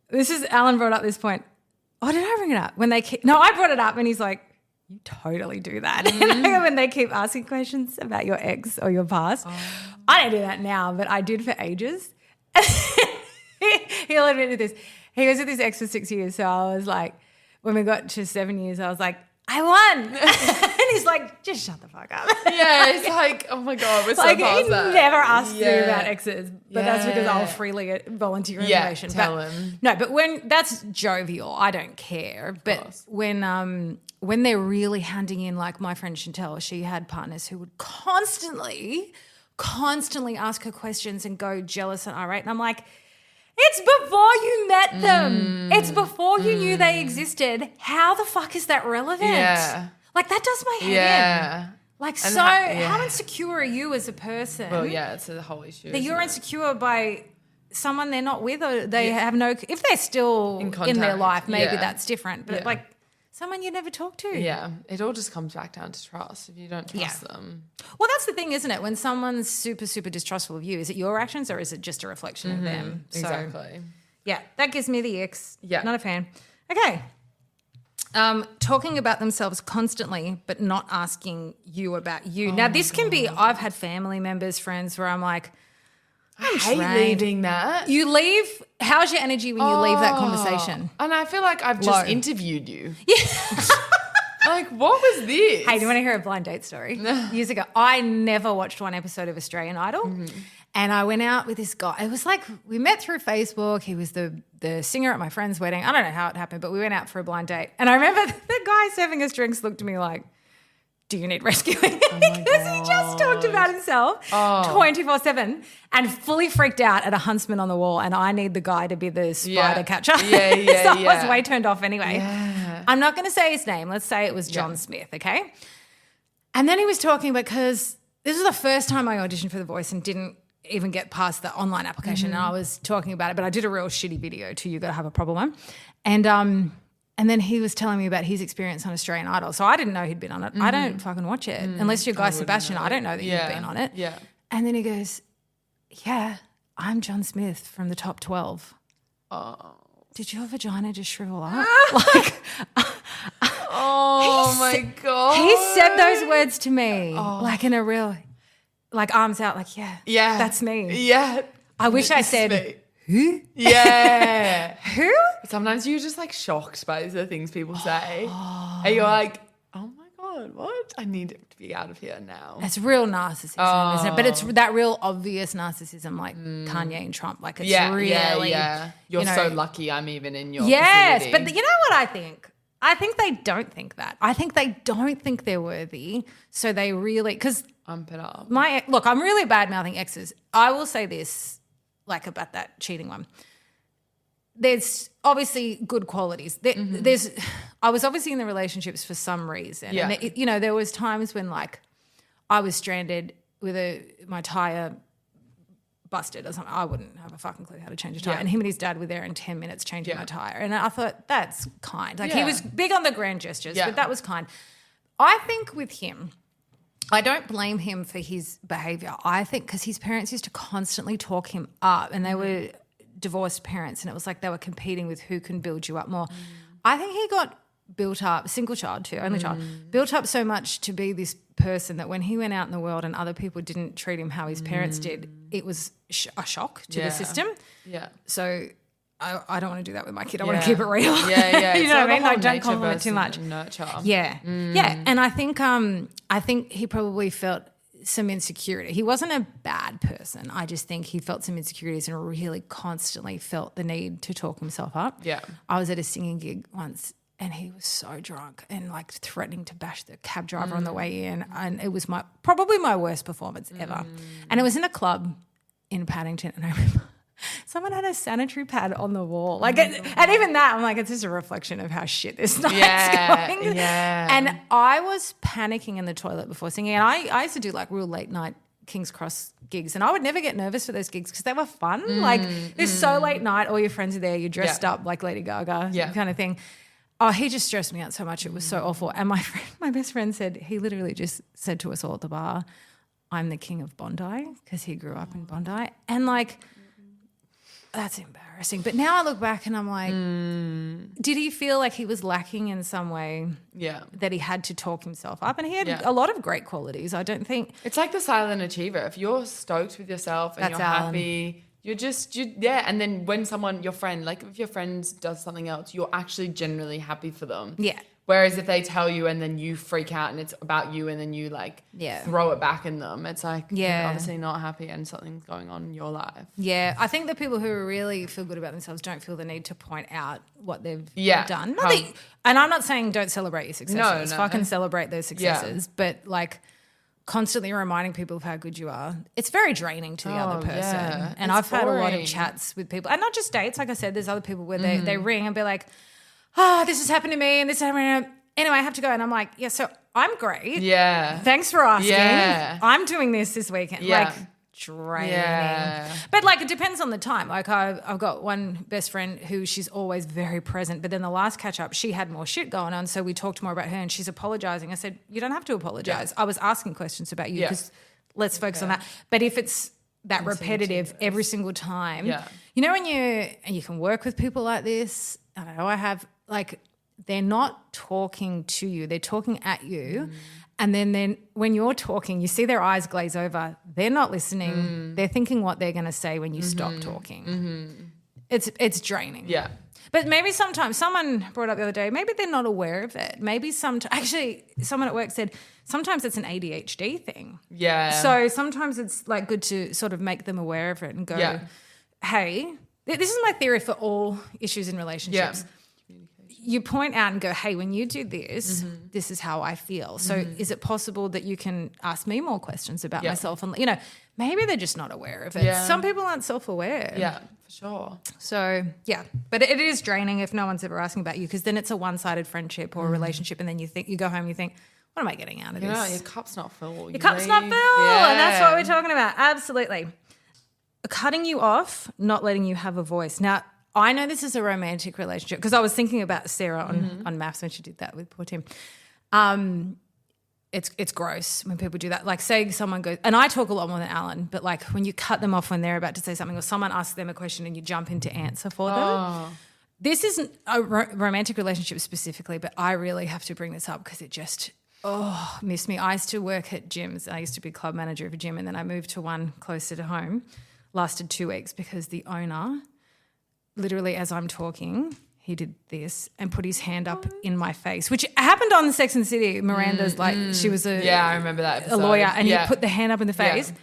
This is, Alan brought up this point. Oh, did I bring it up? No, I brought it up and he's like, you totally do that. When they keep asking questions about your ex or your past. Oh. I don't do that now, but I did for ages. He'll admit to this. He was with his ex for 6 years. So I was like, when we got to 7 years, I was like, I won. And he's like, just shut the fuck up.
Yeah, it's like, oh my God, we're so
like,
past
he
that.
never asked me about exes, but that's because I'll freely volunteer information.
Tell him.
No, but when that's jovial, I don't care. But when they're really handing in, like my friend Chantel, she had partners who would constantly ask her questions and go jealous and irate. And I'm like, it's before you met them. It's before you knew they existed. How the fuck is that relevant? Yeah. Like that does my head in. Like and how insecure are you as a person?
Well, it's a whole issue.
That you're insecure by someone they're not with or they have no... If they're still in their life, maybe that's different. But like someone you never talk to.
Yeah. It all just comes back down to trust. If you don't trust them.
Well, that's the thing, isn't it? When someone's super, super distrustful of you, is it your actions or is it just a reflection of them? So,
exactly.
Yeah, that gives me the icks. Yeah. Not a fan. Okay. Talking about themselves constantly but not asking you about you. Now, this can be... I've had family members, friends where I'm like,
I hate leaving that.
You leave. How's your energy when you leave that conversation?
And I feel like I've just interviewed you.
Yeah.
Like, what was this?
Hey, do you want to hear a blind date story? Years ago, I never watched one episode of Australian Idol. Mm-hmm. And I went out with this guy. It was like we met through Facebook. He was the singer at my friend's wedding. I don't know how it happened, but we went out for a blind date. And I remember the guy serving us drinks looked at me like, do you need rescuing? Because he just talked about himself 24/7 and fully freaked out at a huntsman on the wall, and I need the guy to be the spider catcher. So I was way turned off anyway. Yeah. I'm not going to say his name. Let's say it was John Smith, okay? And then he was talking because this was the first time I auditioned for The Voice and didn't even get past the online application, and I was talking about it, but I did a real shitty video too. You got to have a proper one. And then he was telling me about his experience on Australian Idol. So I didn't know he'd been on it. I don't fucking watch it. Unless you're Guy Sebastian, I don't know that you've been on it.
Yeah.
And then he goes, yeah, I'm John Smith from the top 12. Oh. Did your vagina just shrivel up?
Oh, my God.
He said those words to me like in a real, like arms out, like, yeah, that's me.
Yeah.
I wish I said, who?
Yeah.
Who?
Sometimes you're just like shocked by the things people say. And you're like, oh my God, what? I need it to be out of here now.
It's real narcissism, isn't it? But it's that real obvious narcissism like Kanye and Trump. Like it's really.
Yeah. You're so lucky I'm even in your
Yes,
vicinity.
but you know what I think? I think they don't think that. I think they don't think they're worthy. So they really, because
I'm put up.
Look, I'm really bad-mouthing exes. I will say this, like about that cheating one. There's obviously good qualities. I was obviously in the relationships for some reason.
Yeah.
And there was times when like I was stranded with my tire busted or something. I wouldn't have a fucking clue how to change a tire.
Yeah.
And him and his dad were there in 10 minutes changing my tire. And I thought, that's kind. Like he was big on the grand gestures, but that was kind. I think with him, I don't blame him for his behaviour. I think because his parents used to constantly talk him up, and they were divorced parents, and it was like they were competing with who can build you up more. I think he got built up, single child too, only child, built up so much to be this person that when he went out in the world and other people didn't treat him how his parents did, it was a shock to the system.
Yeah.
So I don't want to do that with my kid. I want to keep it real.
Yeah.
You know what I mean? Like don't compliment too much.
Nurture.
Yeah. Yeah. And I think he probably felt some insecurity. He wasn't a bad person. I just think he felt some insecurities and really constantly felt the need to talk himself up.
Yeah.
I was at a singing gig once and he was so drunk and like threatening to bash the cab driver on the way in, and it was probably my worst performance ever. And it was in a club in Paddington, and I remember someone had a sanitary pad on the wall. Like, and even that, I'm like, it's just a reflection of how shit this night's going.
Yeah.
And I was panicking in the toilet before singing. And I used to do like real late night King's Cross gigs, and I would never get nervous for those gigs because they were fun. Like, it's so late night, all your friends are there, you're dressed up like Lady Gaga kind of thing. Oh, he just stressed me out so much. It was so awful. And my best friend said, he literally just said to us all at the bar, I'm the king of Bondi, because he grew up in Bondi. And like, that's embarrassing. But now I look back and I'm like, did he feel like he was lacking in some way? Yeah. That he had to talk himself up? And he had a lot of great qualities. I don't think.
It's like the silent achiever. If you're stoked with yourself and you're happy, you're just, and then when your friend, like if your friend does something else, you're actually generally happy for them.
Yeah.
Whereas if they tell you and then you freak out and it's about you and then you like throw it back in them, it's like you're obviously not happy and something's going on in your life.
Yeah, I think the people who really feel good about themselves don't feel the need to point out what they've done. And I'm not saying don't celebrate your successes. No. Fucking celebrate those successes. Yeah. But like constantly reminding people of how good you are, it's very draining to the other person. Yeah. And I've had a lot of chats with people, and not just dates. Like I said, there's other people where they ring and be like, this has happened to me and this happened. Anyway, I have to go. And I'm like, yeah, so I'm great. Yeah. Thanks for asking. Yeah. I'm doing this weekend. Yeah. Like, draining. Yeah. But like, it depends on the time. Like I've got one best friend who she's always very present, but then the last catch up, she had more shit going on. So we talked more about her and she's apologizing. I said, you don't have to apologize. I was asking questions about you because let's focus on that. But if it's that repetitive every single time, you know, when you can work with people like this, I know I have, like, they're not talking to you, they're talking at you. And then when you're talking, you see their eyes glaze over. They're not listening. They're thinking what they're going to say when you stop talking. It's draining.
Yeah.
But maybe sometimes, someone brought up the other day, maybe they're not aware of it. Maybe actually someone at work said sometimes it's an ADHD thing.
Yeah.
So sometimes it's like good to sort of make them aware of it and go, hey, this is my theory for all issues in relationships. Yeah. You point out and go, hey, when you do this, this is how I feel. So is it possible that you can ask me more questions about myself? And, maybe they're just not aware of it. Yeah. Some people aren't self-aware.
Yeah, for sure.
So, yeah. But it is draining if no one's ever asking about you, because then it's a one-sided friendship or a relationship, and then you go home and you think, what am I getting out of this?
Yeah, your cup's not full.
Your cup's not full. Yeah. And that's what we're talking about. Absolutely. Cutting you off, not letting you have a voice. Now, I know this is a romantic relationship because I was thinking about Sarah on Maths when she did that with poor Tim. It's gross when people do that. Like, say someone goes, and I talk a lot more than Alan, but like when you cut them off when they're about to say something, or someone asks them a question and you jump in to answer for them. This isn't a romantic relationship specifically, but I really have to bring this up because it just missed me. I used to work at gyms. I used to be club manager of a gym, and then I moved to one closer to home. Lasted 2 weeks because the owner, literally as I'm talking, he did this and put his hand up in my face, which happened on Sex and the City. Miranda's she was
I remember that episode.
A lawyer, and he put the hand up in the face. Yeah.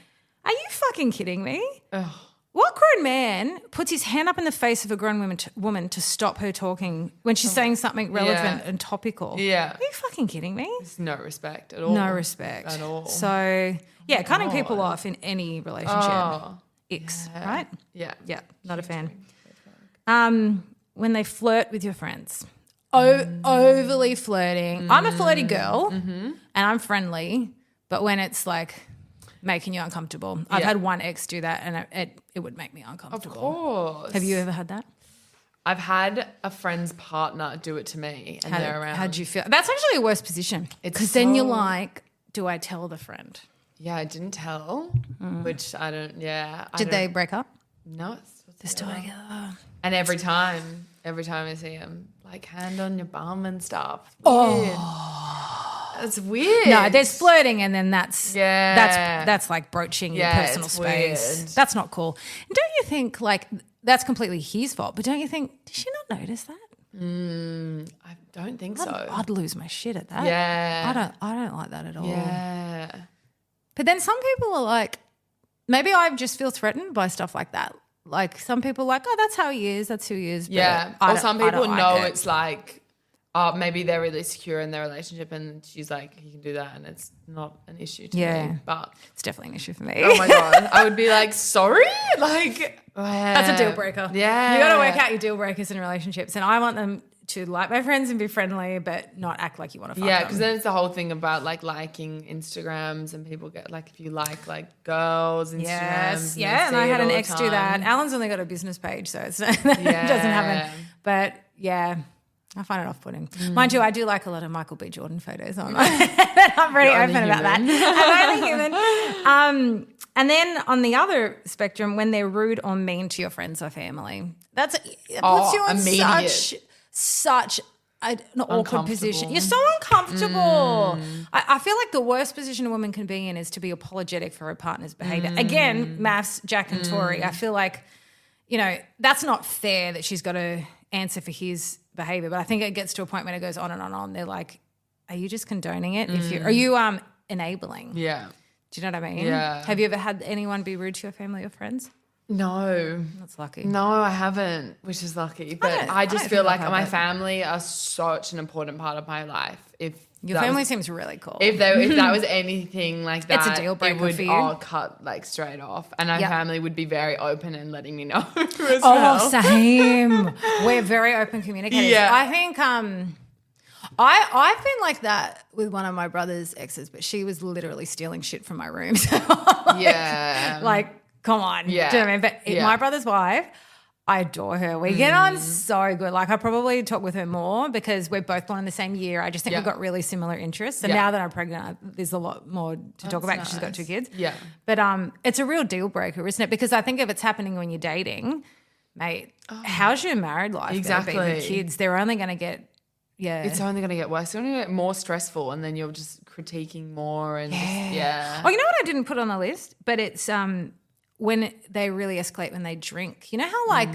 Are you fucking kidding me? Ugh. What grown man puts his hand up in the face of a grown woman to stop her talking when she's saying something relevant and topical? Yeah. Are you fucking kidding me?
There's no respect at all.
No respect. At all. So, cutting people off in any relationship. Right?
Yeah.
Yeah, not a fan. When they flirt with your friends. Overly flirting. I'm a flirty girl and I'm friendly, but when it's like making you uncomfortable. I've had one ex do that and it would make me uncomfortable.
Of course.
Have you ever had that?
I've had a friend's partner do it to me and they're around.
How'd you feel? That's actually a worse position because then you're like, do I tell the friend?
Yeah, I didn't tell, which I don't,
Did they break up?
No.
They're still together.
And every time I see him, like hand on your bum and stuff. That's weird.
No, there's flirting and then that's like broaching your personal space. Weird. That's not cool. And don't you think like that's completely his fault, but don't you think, did she not notice that?
I don't think so.
I'd lose my shit at that.
Yeah.
I don't like that at all.
Yeah.
But then some people are like, maybe I just feel threatened by stuff like that. Like some people are like, oh, that's how he is, that's who he is. But
or some people know it's like, maybe they're really secure in their relationship and she's like, he can do that and it's not an issue to me. But
it's definitely an issue for me.
Oh my God. I would be like, sorry? Like,
that's a deal breaker.
Yeah.
You got to work out your deal breakers in relationships. And I want them to like my friends and be friendly, but not act like you want to fuck them.
Yeah, because then it's the whole thing about like liking Instagrams and people get like, if you like girls Instagrams.
Yes, and I had an ex do that. Alan's only got a business page, so it doesn't happen. But yeah, I find it off-putting. Mind you, I do like a lot of Michael B. Jordan photos on. I'm pretty open about that. I'm only human. And then on the other spectrum, when they're rude or mean to your friends or family, it puts you in such an awkward position. You're so uncomfortable. I feel like the worst position a woman can be in is to be apologetic for her partner's behaviour. Again, Maths, Jack and Tori, I feel like, that's not fair that she's got to answer for his behaviour. But I think it gets to a point when it goes on and on and on. They're like, are you just condoning it? Are you enabling?
Yeah.
Do you know what I mean?
Yeah.
Have you ever had anyone be rude to your family or friends?
No.
That's lucky.
No, I haven't, which is lucky. But I just feel like my family are such an important part of my life.
Your family seems really cool.
If that was anything like that,
it's a deal breaker
it would
for you.
all cut like straight off. And our family would be very open and letting me know as well.
Same. We're very open communicators.
Yeah.
I think I've been like that with one of my brother's exes, but she was literally stealing shit from my room. Come on.
Yeah.
Do you know what I mean? But my brother's wife, I adore her. We get on so good. Like I probably talk with her more because we're both born in the same year. I just think we've got really similar interests. And now that I'm pregnant, there's a lot more to talk about because she's got 2 kids.
Yeah.
But it's a real deal breaker, isn't it? Because I think if it's happening when you're dating, mate, how's your married life?
Exactly.
With kids, they're only going to get Yeah.
It's only going to get worse. It's only going to get more stressful, and then you're just critiquing more and
Oh, you know what I didn't put on the list? But it's when they really escalate when they drink. You know how like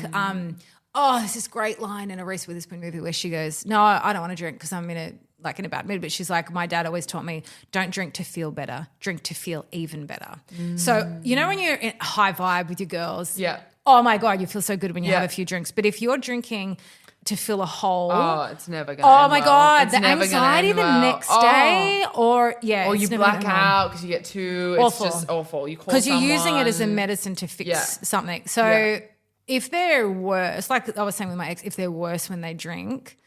there's this great line in a Reese Witherspoon movie where she goes, "No, I don't want to drink because I'm in a bad mood." But she's like, "My dad always taught me, don't drink to feel better, drink to feel even better." So you know when you're in high vibe with your girls, oh my God, you feel so good when you have a few drinks. But if you're drinking to fill a hole.
Oh, it's never going to
Oh
end
my
well.
God,
It's
the
never
anxiety
gonna
the
end well.
next day
Or
it's
you
never
black
gonna end well.
out because you get too,
Awful.
it's just awful. You call
Because you're using it
someone.
as a medicine to fix something. So if they're worse, like I was saying with my ex, if they're worse when they drink,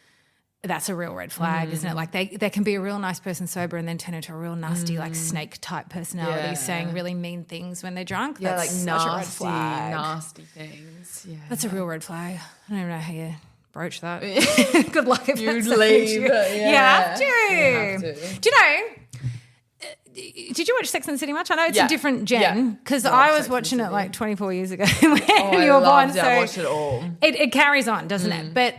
that's a real red flag, isn't it? Like they can be a real nice person sober and then turn into a real nasty, like snake type personality, saying really mean things when they're drunk.
Yeah,
That's
like
such a red flag.
nasty things. Yeah.
That's a real red flag. I don't even know how you broach that. Good luck if
You'd
that's
leave.
You have to.
You have to.
Do you know? Did you watch Sex and the City much? I know it's a different gen because
Love
I was
Sex and
watching
the
it
City.
like 24 years ago when you
I
were born.
loved it.
So
I watched it all.
it carries on, doesn't it? But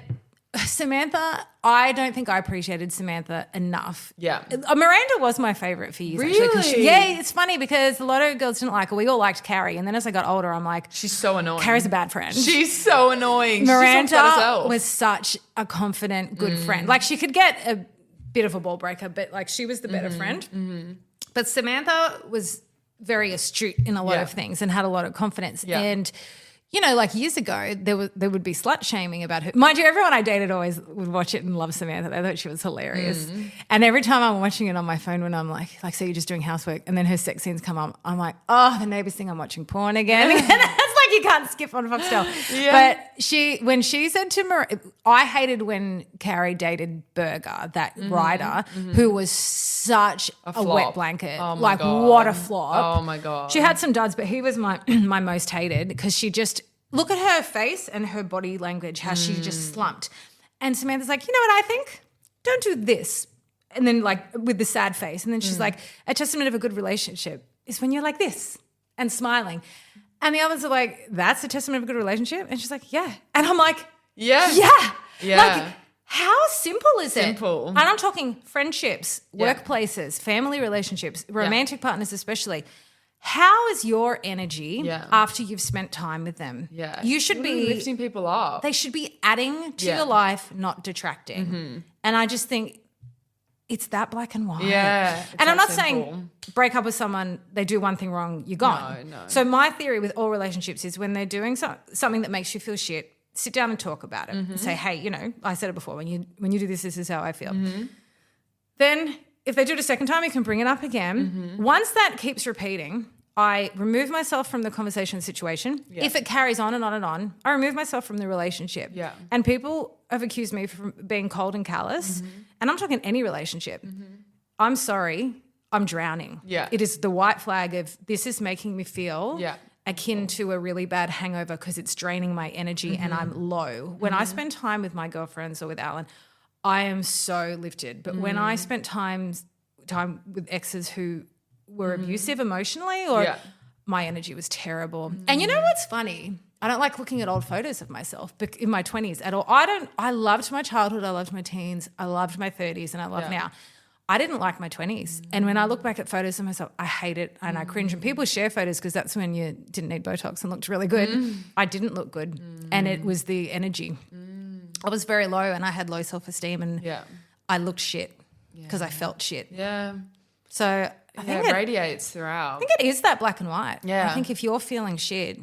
Samantha, I don't think I appreciated Samantha enough.
Yeah.
Miranda was my favourite for years. Actually, 'cause
Really?
it's funny because a lot of girls didn't like her. We all liked Carrie, and then as I got older, I'm like,
She's so annoying.
Carrie's a bad friend.
She's so annoying. She just
Miranda
talks about herself.
was such a confident, good friend. Like she could get a bit of a ball breaker, but like she was the better friend. But Samantha was very astute in a lot of things and had a lot of confidence.
Yeah.
And you know, like years ago, there would be slut shaming about her. Mind you, everyone I dated always would watch it and love Samantha. They thought she was hilarious. And every time I'm watching it on my phone when I'm like, say you're just doing housework and then her sex scenes come up, I'm like, oh, the neighbours think I'm watching porn again. And that's like you can't skip on Foxtel.
Yeah.
But when she said to I hated when Carrie dated Berger, that writer, who was such a
flop.
wet blanket.
Oh my
like
God.
what a flop.
Oh my God.
She had some duds, but he was my my most hated because she just look at her face and her body language, how she just slumped. And Samantha's like, you know what I think? Don't do this. And then like with the sad face. And then she's like, a testament of a good relationship is when you're like this and smiling. And the others are like, that's a testament of a good relationship? And she's like, yeah. And I'm like,
Yeah.
Like, how simple is it?
Simple.
And I'm talking friendships, workplaces, family relationships, romantic partners especially. How is your energy after you've spent time with them?
Yeah.
You should be
lifting people up.
They should be adding to your life, not detracting. And I just think it's that black and white.
Yeah.
And I'm not saying break up with someone, they do one thing wrong, you're gone.
No.
So my theory with all relationships is when they're doing something that makes you feel shit, sit down and talk about it and say, hey, you know, I said it before, when you do this is how I feel. Then if they do it a second time, you can bring it up again. Once that keeps repeating, I remove myself from the conversation situation.
Yeah.
If it carries on and on and on, I remove myself from the relationship.
Yeah.
And people have accused me from being cold and callous. And I'm talking any relationship. I'm sorry, I'm drowning.
Yeah.
It is the white flag of this is making me feel akin to a really bad hangover because it's draining my energy and I'm low. When I spend time with my girlfriends or with Alan, I am so lifted. But when I spent time with exes who were abusive emotionally or my energy was terrible. And you know what's funny? I don't like looking at old photos of myself in my 20s at all. I loved my childhood. I loved my teens. I loved my 30s and I love now. I didn't like my 20s. And when I look back at photos of myself, I hate it and I cringe. And people share photos because that's when you didn't need Botox and looked really good. I didn't look good. And it was the energy. I was very low and I had low self-esteem and I looked shit because I felt shit.
Yeah.
So I think
it radiates throughout.
I think it is that black and white.
Yeah.
I think if you're feeling shit,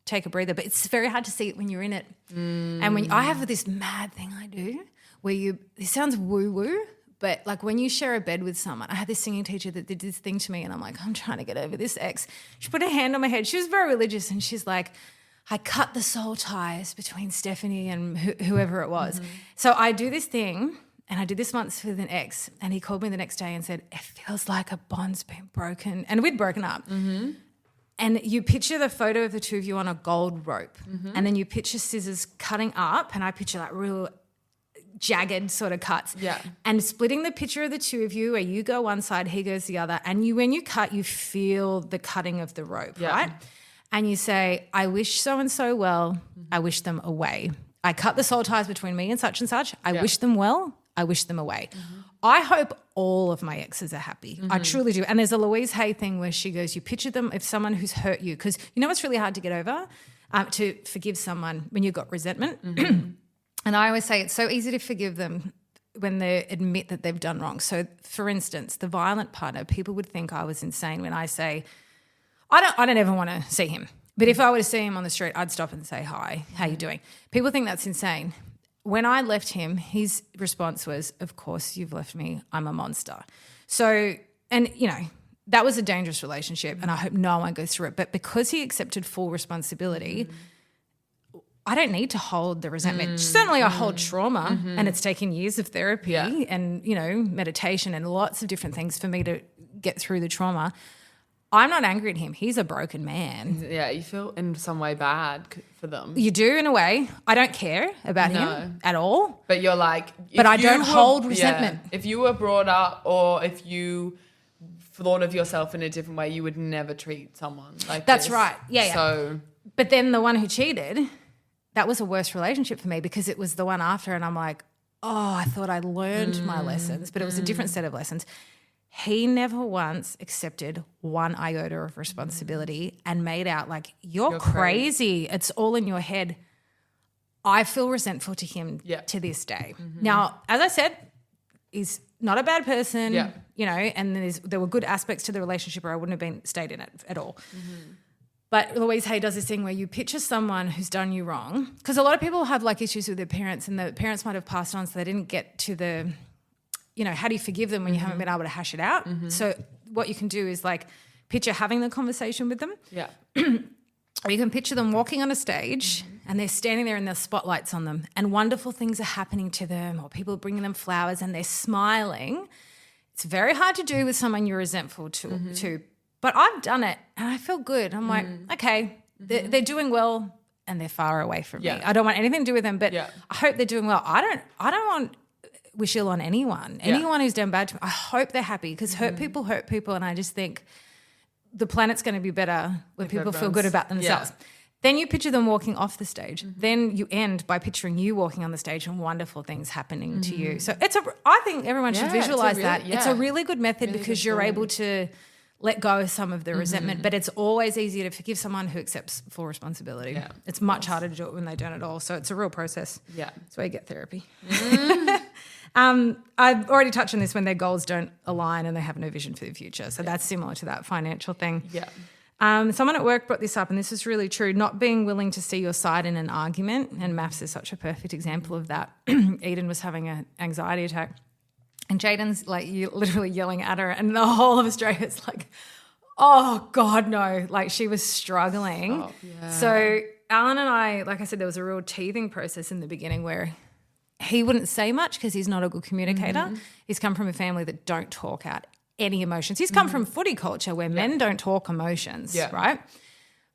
take a breather. But it's very hard to see it when you're in it. And when I have this mad thing I do where it sounds woo-woo, but like when you share a bed with someone, I had this singing teacher that did this thing to me and I'm like, I'm trying to get over this ex. She put her hand on my head. She was very religious and she's like, I cut the soul ties between Stephanie and whoever it was. So I do this thing and I did this once with an ex and he called me the next day and said, it feels like a bond's been broken. And we'd broken up. And you picture the photo of the two of you on a gold rope and then you picture scissors cutting up and I picture like real jagged sort of cuts.
Yeah.
And splitting the picture of the two of you where you go one side, he goes the other. And when you cut, you feel the cutting of the rope, right? And you say, I wish so-and-so well. I wish them away. I cut the soul ties between me and such. I wish them well. I wish them away. I hope all of my exes are happy. I truly do. And there's a Louise Hay thing where she goes, you picture them, if someone who's hurt you, because you know what's really hard to get over? To forgive someone when you've got resentment. And I always say it's so easy to forgive them when they admit that they've done wrong. So, for instance, the violent partner, people would think I was insane when I say, I don't ever want to see him. But if I were to see him on the street, I'd stop and say, hi, how you doing? People think that's insane. When I left him, his response was, of course you've left me, I'm a monster. So, and you know, that was a dangerous relationship and I hope no one goes through it. But because he accepted full responsibility, I don't need to hold the resentment. Certainly I hold trauma and it's taken years of therapy and, you know, meditation and lots of different things for me to get through the trauma. I'm not angry at him. He's a broken man.
Yeah, you feel in some way bad for them.
You do in a way. I don't care about him at all.
But you're like...
But I don't hold resentment.
Yeah, if you were brought up or if you thought of yourself in a different way, you would never treat someone like
That's
this.
right. Yeah, yeah.
So,
but then the one who cheated, that was a worse relationship for me because it was the one after and I'm like, oh, I thought I learned my lessons, but it was a different set of lessons. He never once accepted one iota of responsibility and made out like, you're crazy. It's all in your head. I feel resentful to him to this day. Now, as I said, he's not a bad person, you know, and there were good aspects to the relationship or I wouldn't have stayed in it at all. But Louise Hay does this thing where you picture someone who's done you wrong because a lot of people have like issues with their parents and the parents might have passed on so they didn't get to the, you know, how do you forgive them when you haven't been able to hash it out? So what you can do is like picture having the conversation with them.
Yeah.
Or you can picture them walking on a stage and they're standing there and there's spotlights on them and wonderful things are happening to them or people are bringing them flowers and they're smiling. It's very hard to do with someone you're resentful to. But I've done it and I feel good. I'm like, okay, they're doing well and they're far away from me. I don't want anything to do with them, but I hope they're doing well. I don't want wish ill on anyone. Anyone who's done bad to me, I hope they're happy because hurt people and I just think the planet's going to be better when people feel good about themselves. Then you picture them walking off the stage. Then you end by picturing you walking on the stage and wonderful things happening to you. So I think everyone should visualize that. It's a really good method because you're able to let go of some of the resentment, but it's always easier to forgive someone who accepts full responsibility. Yeah, it's much harder to do it when they don't at all. So it's a real process. Yeah. That's why you get therapy. I've already touched on this when their goals don't align and they have no vision for the future. So that's similar to that financial thing. Yeah. Someone at work brought this up and this is really true, not being willing to see your side in an argument, and maths is such a perfect example of that. Eden was having an anxiety attack. And Jaden's like literally yelling at her and the whole of Australia's like, oh, God, no. Like she was struggling. So Alan and I, like I said, there was a real teething process in the beginning where he wouldn't say much because he's not a good communicator. He's come from a family that don't talk out any emotions. He's come from footy culture where men don't talk emotions, right?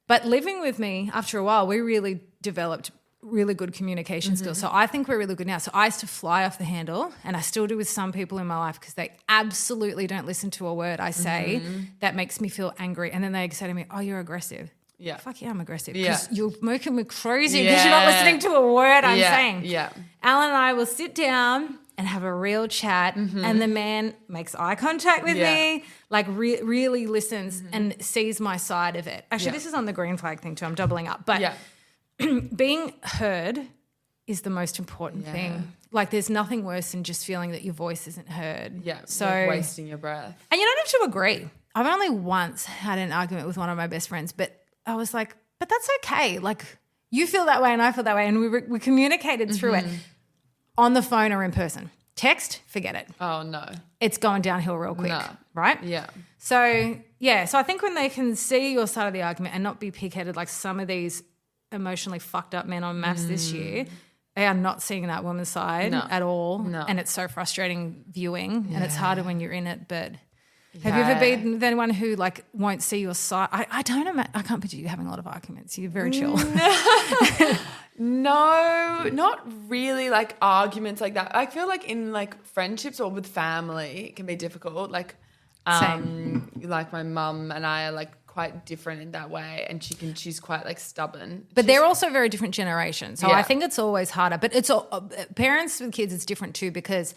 But living with me, after a while, we really developed really good communication skills. So I think we're really good now. So I used to fly off the handle and I still do with some people in my life because they absolutely don't listen to a word I say that makes me feel angry. And then they say to me, oh, you're aggressive. Yeah. Fuck yeah, I'm aggressive because you're making me crazy because you're not listening to a word I'm saying. Yeah. Alan and I will sit down and have a real chat and the man makes eye contact with me, like really listens and sees my side of it. Actually, this is on the green flag thing too. I'm doubling up. But being heard is the most important thing. Like there's nothing worse than just feeling that your voice isn't heard. Yeah, so
like wasting your breath.
And you don't have to agree. I've only once had an argument with one of my best friends, but I was like, but that's okay. Like you feel that way and I feel that way and we communicated through it on the phone or in person. Text, forget it.
Oh, no.
It's going downhill real quick, right? Yeah. So I think when they can see your side of the argument and not be pig-headed like some of these emotionally fucked up men on maths this year, they are not seeing that woman's side at all. No. And it's so frustrating viewing and it's harder when you're in it. But have you ever been with anyone who like won't see your side? I can't picture you having a lot of arguments. You're very chill.
No, not really like arguments like that. I feel like in like friendships or with family it can be difficult. Like like my mum and I are like quite different in that way, and she's quite like stubborn.
But they're also very different generations. So
Yeah.
I think it's always harder. But it's parents with kids, it's different too, because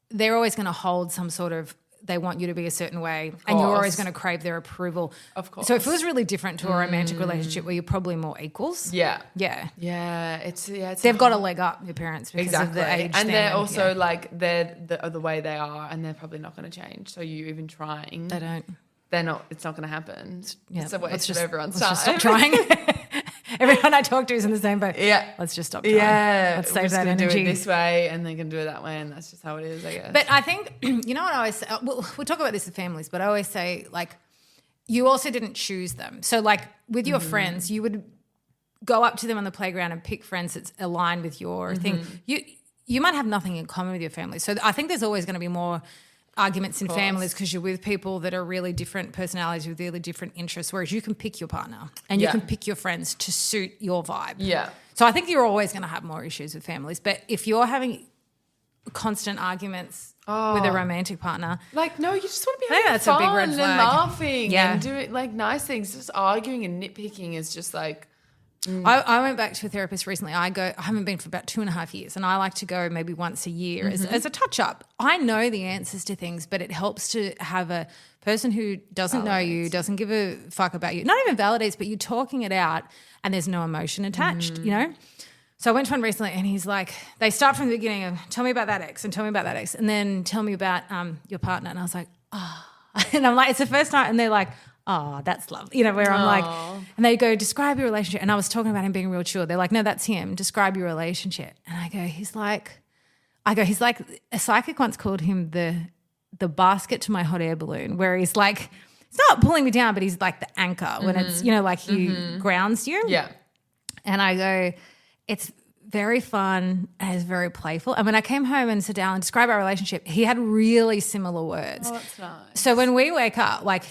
they're always going to hold some sort of, they want you to be a certain way, and you're always going to crave their approval.
Of course.
So it feels really different to a romantic relationship where you're probably more equals.
Yeah.
Yeah.
Yeah. It's
They've got a leg up, your parents, because of the age.
And they're also
yeah.
like, they're the way they are, and they're probably not going to change. So you even trying.
They don't.
They're not, it's not going to happen.
Yeah.
It's a waste of everyone's
let's
time.
just stop trying. Everyone I talk to is in the same boat.
Yeah.
Let's just stop trying.
Yeah.
Let's
we're
save
just
that
gonna
energy.
do it this way, and they're going to do it that way, and that's just how it is, I guess.
But I think, you know what I always say, we'll talk about this with families, but I always say, like, you also didn't choose them. So, like, with your friends, you would go up to them on the playground and pick friends that's aligned with your thing. You might have nothing in common with your family. So I think there's always going to be more arguments in families because you're with people that are really different personalities with really different interests, whereas you can pick your partner and you can pick your friends to suit your vibe.
Yeah.
So I think you're always going to have more issues with families. But if you're having constant arguments with a romantic partner,
like, no, you just want to be
I think
having
that's a big
fun
red
and
flag.
laughing
Yeah.
and doing like nice things. Just arguing and nitpicking is just like,
I went back to a therapist recently. I haven't been for about 2.5 years, and I like to go maybe once a year as a touch-up. I know the answers to things, but it helps to have a person who doesn't know you, doesn't give a fuck about you, not even validates, but you're talking it out and there's no emotion attached, you know? So I went to one recently and he's like, they start from the beginning of, tell me about that ex and tell me about that ex and then tell me about your partner. And I was like, oh. And I'm like, it's the first time. And they're like, oh, that's lovely. You know, where I'm like, and they go, describe your relationship. And I was talking about him being real chill. They're like, no, that's him. Describe your relationship. And I go, he's like, a psychic once called him the basket to my hot air balloon, where he's like, he's not pulling me down, but he's like the anchor when it's, you know, like he grounds you.
yeah.
And I go, it's very fun and it's very playful. And when I came home and sat down and described our relationship, he had really similar words.
Oh, that's nice.
So when we wake up, like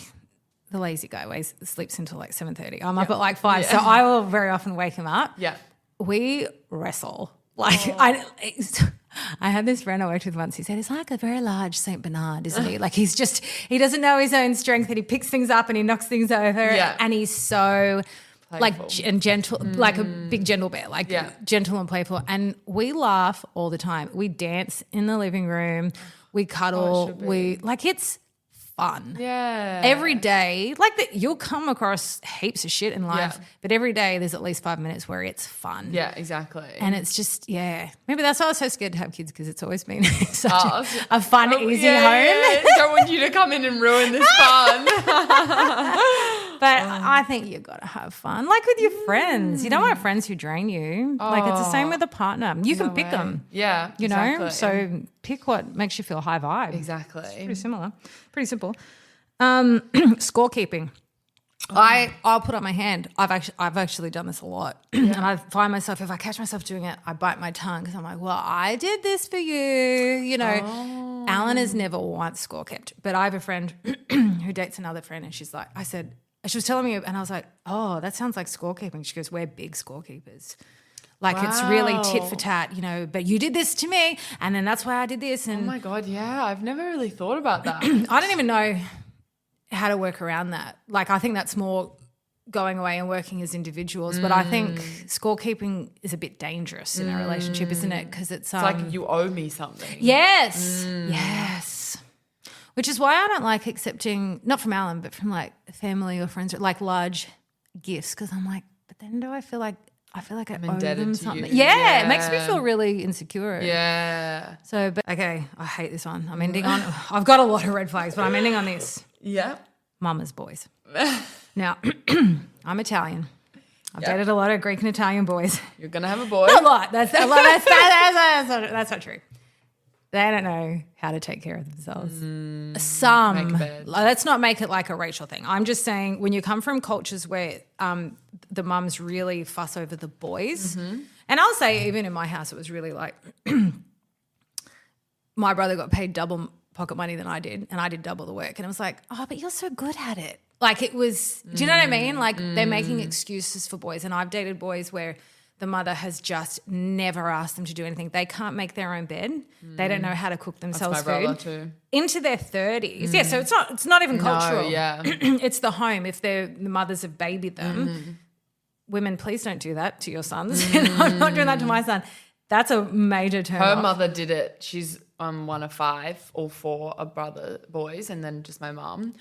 the lazy guy sleeps until like 7:30. I'm up at like 5. So I will very often wake him up.
Yeah.
We wrestle. Like I had this friend I worked with once. He said, he's like a very large Saint Bernard, isn't he? Like he doesn't know his own strength and he picks things up and he knocks things over.
Yeah.
And he's so
Playful.
like and gentle, like a big gentle bear, like gentle and playful. And we laugh all the time. We dance in the living room. We cuddle. It's fun.
Yeah.
Every day, like that, you'll come across heaps of shit in life, but every day there's at least 5 minutes where it's fun.
Yeah, exactly.
And it's just, maybe that's why I was so scared to have kids, because it's always been such a fun, easy home.
Yeah. Don't want you to come in and ruin this fun.
But I think you got to have fun, like with your friends. You don't want friends who drain you. Like it's the same with a partner. You can pick them.
Yeah,
You know,
exactly.
so pick what makes you feel high vibe.
Exactly.
Pretty similar. Pretty simple. Scorekeeping. I'll put up my hand. I've actually done this a lot, and I find myself, if I catch myself doing it, I bite my tongue because I'm like, well, I did this for you. You know, Alan has never once score kept, but I have a friend who dates another friend, and she's like, she was telling me, and I was like, oh, that sounds like scorekeeping. She goes, we're big scorekeepers. Like it's really tit for tat, you know, but you did this to me and then that's why I did this. And
oh my God, yeah. I've never really thought about that.
I don't even know how to work around that. Like I think that's more going away and working as individuals, but I think scorekeeping is a bit dangerous in a relationship, isn't it? Because it's
like you owe me something.
Yes. Yes. Which is why I don't like accepting, not from Alan, but from like family or friends, like large gifts, because I'm like, but then do I feel like I owe them something. Yeah, it makes me feel really insecure.
Yeah.
So, but okay, I hate this one. I'm ending on, I've got a lot of red flags, but I'm ending on this.
Yeah.
Mama's boys. Now, I'm Italian. I've dated a lot of Greek and Italian boys.
You're going to have a boy.
A lot. That's not true. They don't know how to take care of themselves. Some. Let's not make it like a racial thing. I'm just saying when you come from cultures where the mums really fuss over the boys, and I'll say even in my house it was really like my brother got paid double pocket money than I did and I did double the work. And it was like, oh, but you're so good at it. Like it was, do you know what I mean? Like they're making excuses for boys. And I've dated boys where the mother has just never asked them to do anything. They can't make their own bed. They don't know how to cook themselves
That's my brother
food.
too.
Into their 30s. Yeah, so it's not even cultural.
No, yeah.
It's the home. If the mothers have babied them, women, please don't do that to your sons. I'm not doing that to my son. That's a major turn
Her
off.
mother did it. She's one of 5, all 4 are brother boys, and then just my mum.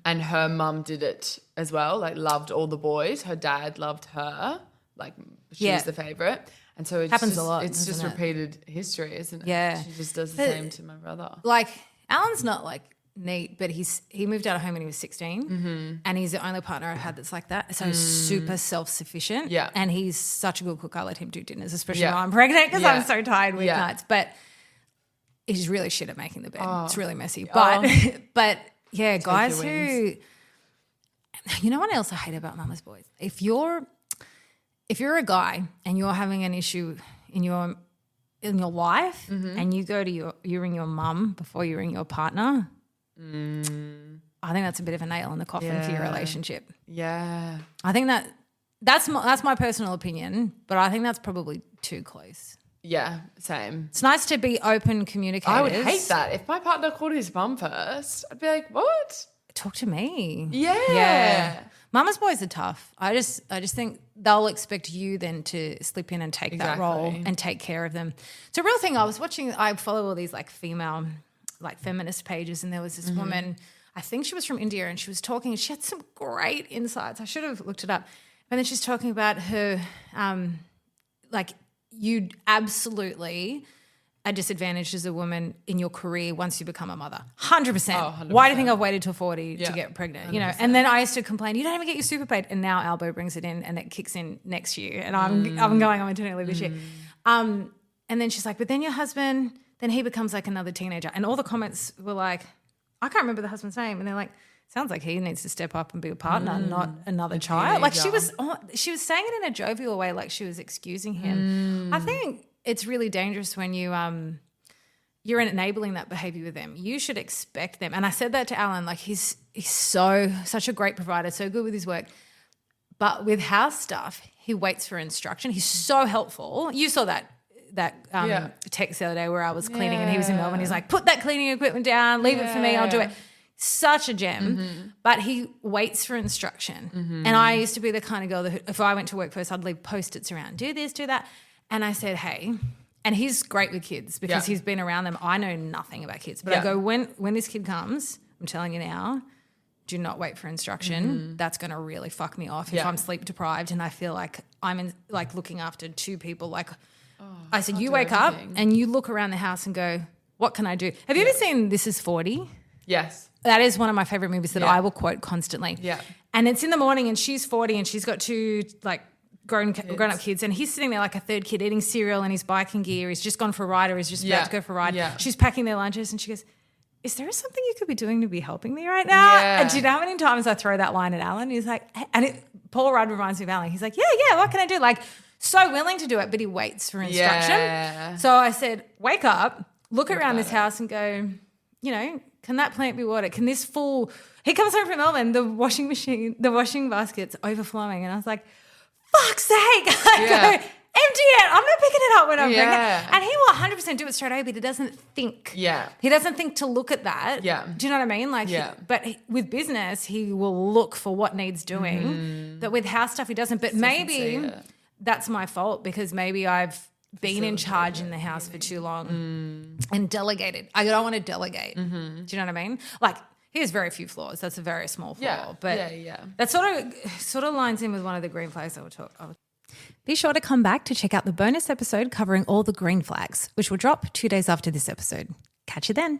And her mum did it as well, like loved all the boys. Her dad loved her, like she was the favourite. And so it
happens
just,
a lot.
It's just
it?
repeated history, isn't it?
Yeah.
She just does the same to my brother.
Like Alan's not like neat, but he moved out of home when he was 16 and he's the only partner I've had that's like that. So super self-sufficient.
Yeah.
And he's such a good cook. I let him do dinners, especially when I'm pregnant because I'm so tired weeknights. But he's really shit at making the bed. It's really messy. But yeah, guys who, you know what else I hate about mama's boys? If you're a guy and you're having an issue in your life and you go to you ring your mum before you ring your partner, I think that's a bit of a nail in the coffin for your relationship.
Yeah.
I think that's my personal opinion, but I think that's probably too close.
Yeah, same.
It's nice to be open communicators.
I would hate that. If my partner called his mum first, I'd be like, what?
Talk to me.
Yeah.
Mama's boys are tough. I just think they'll expect you then to slip in and take that role and take care of them. It's a real thing. I follow all these like female like feminist pages, and there was this woman, I think she was from India, and she was talking, she had some great insights. I should have looked it up. And then she's talking about her like you absolutely are disadvantaged as a woman in your career once you become a mother. 100%.
100%.
Why do you think I've waited till 40 to get pregnant? 100%. You know, and then I used to complain, you don't even get your super paid, and now Albo brings it in and it kicks in next year, and I'm going on maternity leave this year. And then she's like, but then your husband, then he becomes like another teenager, and all the comments were like, I can't remember the husband's name, and they're like, sounds like he needs to step up and be a partner, not another child. Like she was saying it in a jovial way, like she was excusing him. I think it's really dangerous when you're enabling that behavior with them. You should expect them. And I said that to Alan, like he's such a great provider, so good with his work. But with house stuff, he waits for instruction. He's so helpful. You saw that text the other day where I was cleaning and he was in Melbourne. He's like, put that cleaning equipment down, leave it for me, I'll do it. Such a gem, but he waits for instruction. And I used to be the kind of girl that if I went to work first, I'd leave Post-its around, do this, do that. And I said, hey, and he's great with kids because he's been around them. I know nothing about kids, but I go, when this kid comes, I'm telling you now, do not wait for instruction. That's going to really fuck me off if I'm sleep deprived and I feel like I'm looking after 2 people. Like I said, you wake up and you look around the house and go, what can I do? Have you ever seen This Is 40?
Yes.
That is one of my favorite movies that I will quote constantly.
Yeah.
And it's in the morning and she's 40 and she's got 2 like grown up kids, and he's sitting there like a third kid eating cereal and his biking gear. He's just gone for a ride, or he's just about to go for a ride. Yeah. She's packing their lunches and she goes, is there something you could be doing to be helping me right now? Yeah. And do you know how many times I throw that line at Alan? He's like, Paul Rudd reminds me of Alan. He's like, yeah, what can I do? Like so willing to do it, but he waits for instruction. Yeah. So I said, wake up, look around this house and go, you know, can that plant be watered? Can this full, he comes home from Melbourne, the washing basket's overflowing. And I was like, fuck's sake. I go, empty it. I'm not picking it up when I'm pregnant. And he will 100% do it straight away, but he doesn't think. Yeah. He doesn't think to look at that. Yeah. Do you know what I mean? Like, with business, he will look for what needs doing. But with house stuff, he doesn't. But maybe that's my fault because maybe I've been in charge in the house for too long and delegated. I don't want to delegate. Do you know what I mean? Like, he has very few flaws. That's a very small flaw. But that sort of lines in with one of the green flags I would talk about. Be sure to come back to check out the bonus episode covering all the green flags, which will drop 2 days after this episode. Catch you then.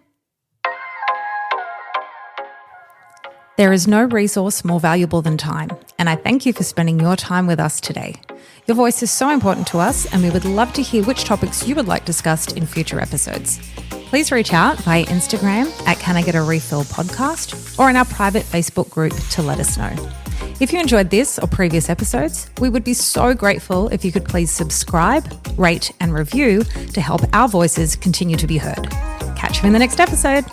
There is no resource more valuable than time, and I thank you for spending your time with us today. Your voice is so important to us, and we would love to hear which topics you would like discussed in future episodes. Please reach out via Instagram at Can I Get a Refill podcast or in our private Facebook group to let us know. If you enjoyed this or previous episodes, we would be so grateful if you could please subscribe, rate and review to help our voices continue to be heard. Catch you in the next episode.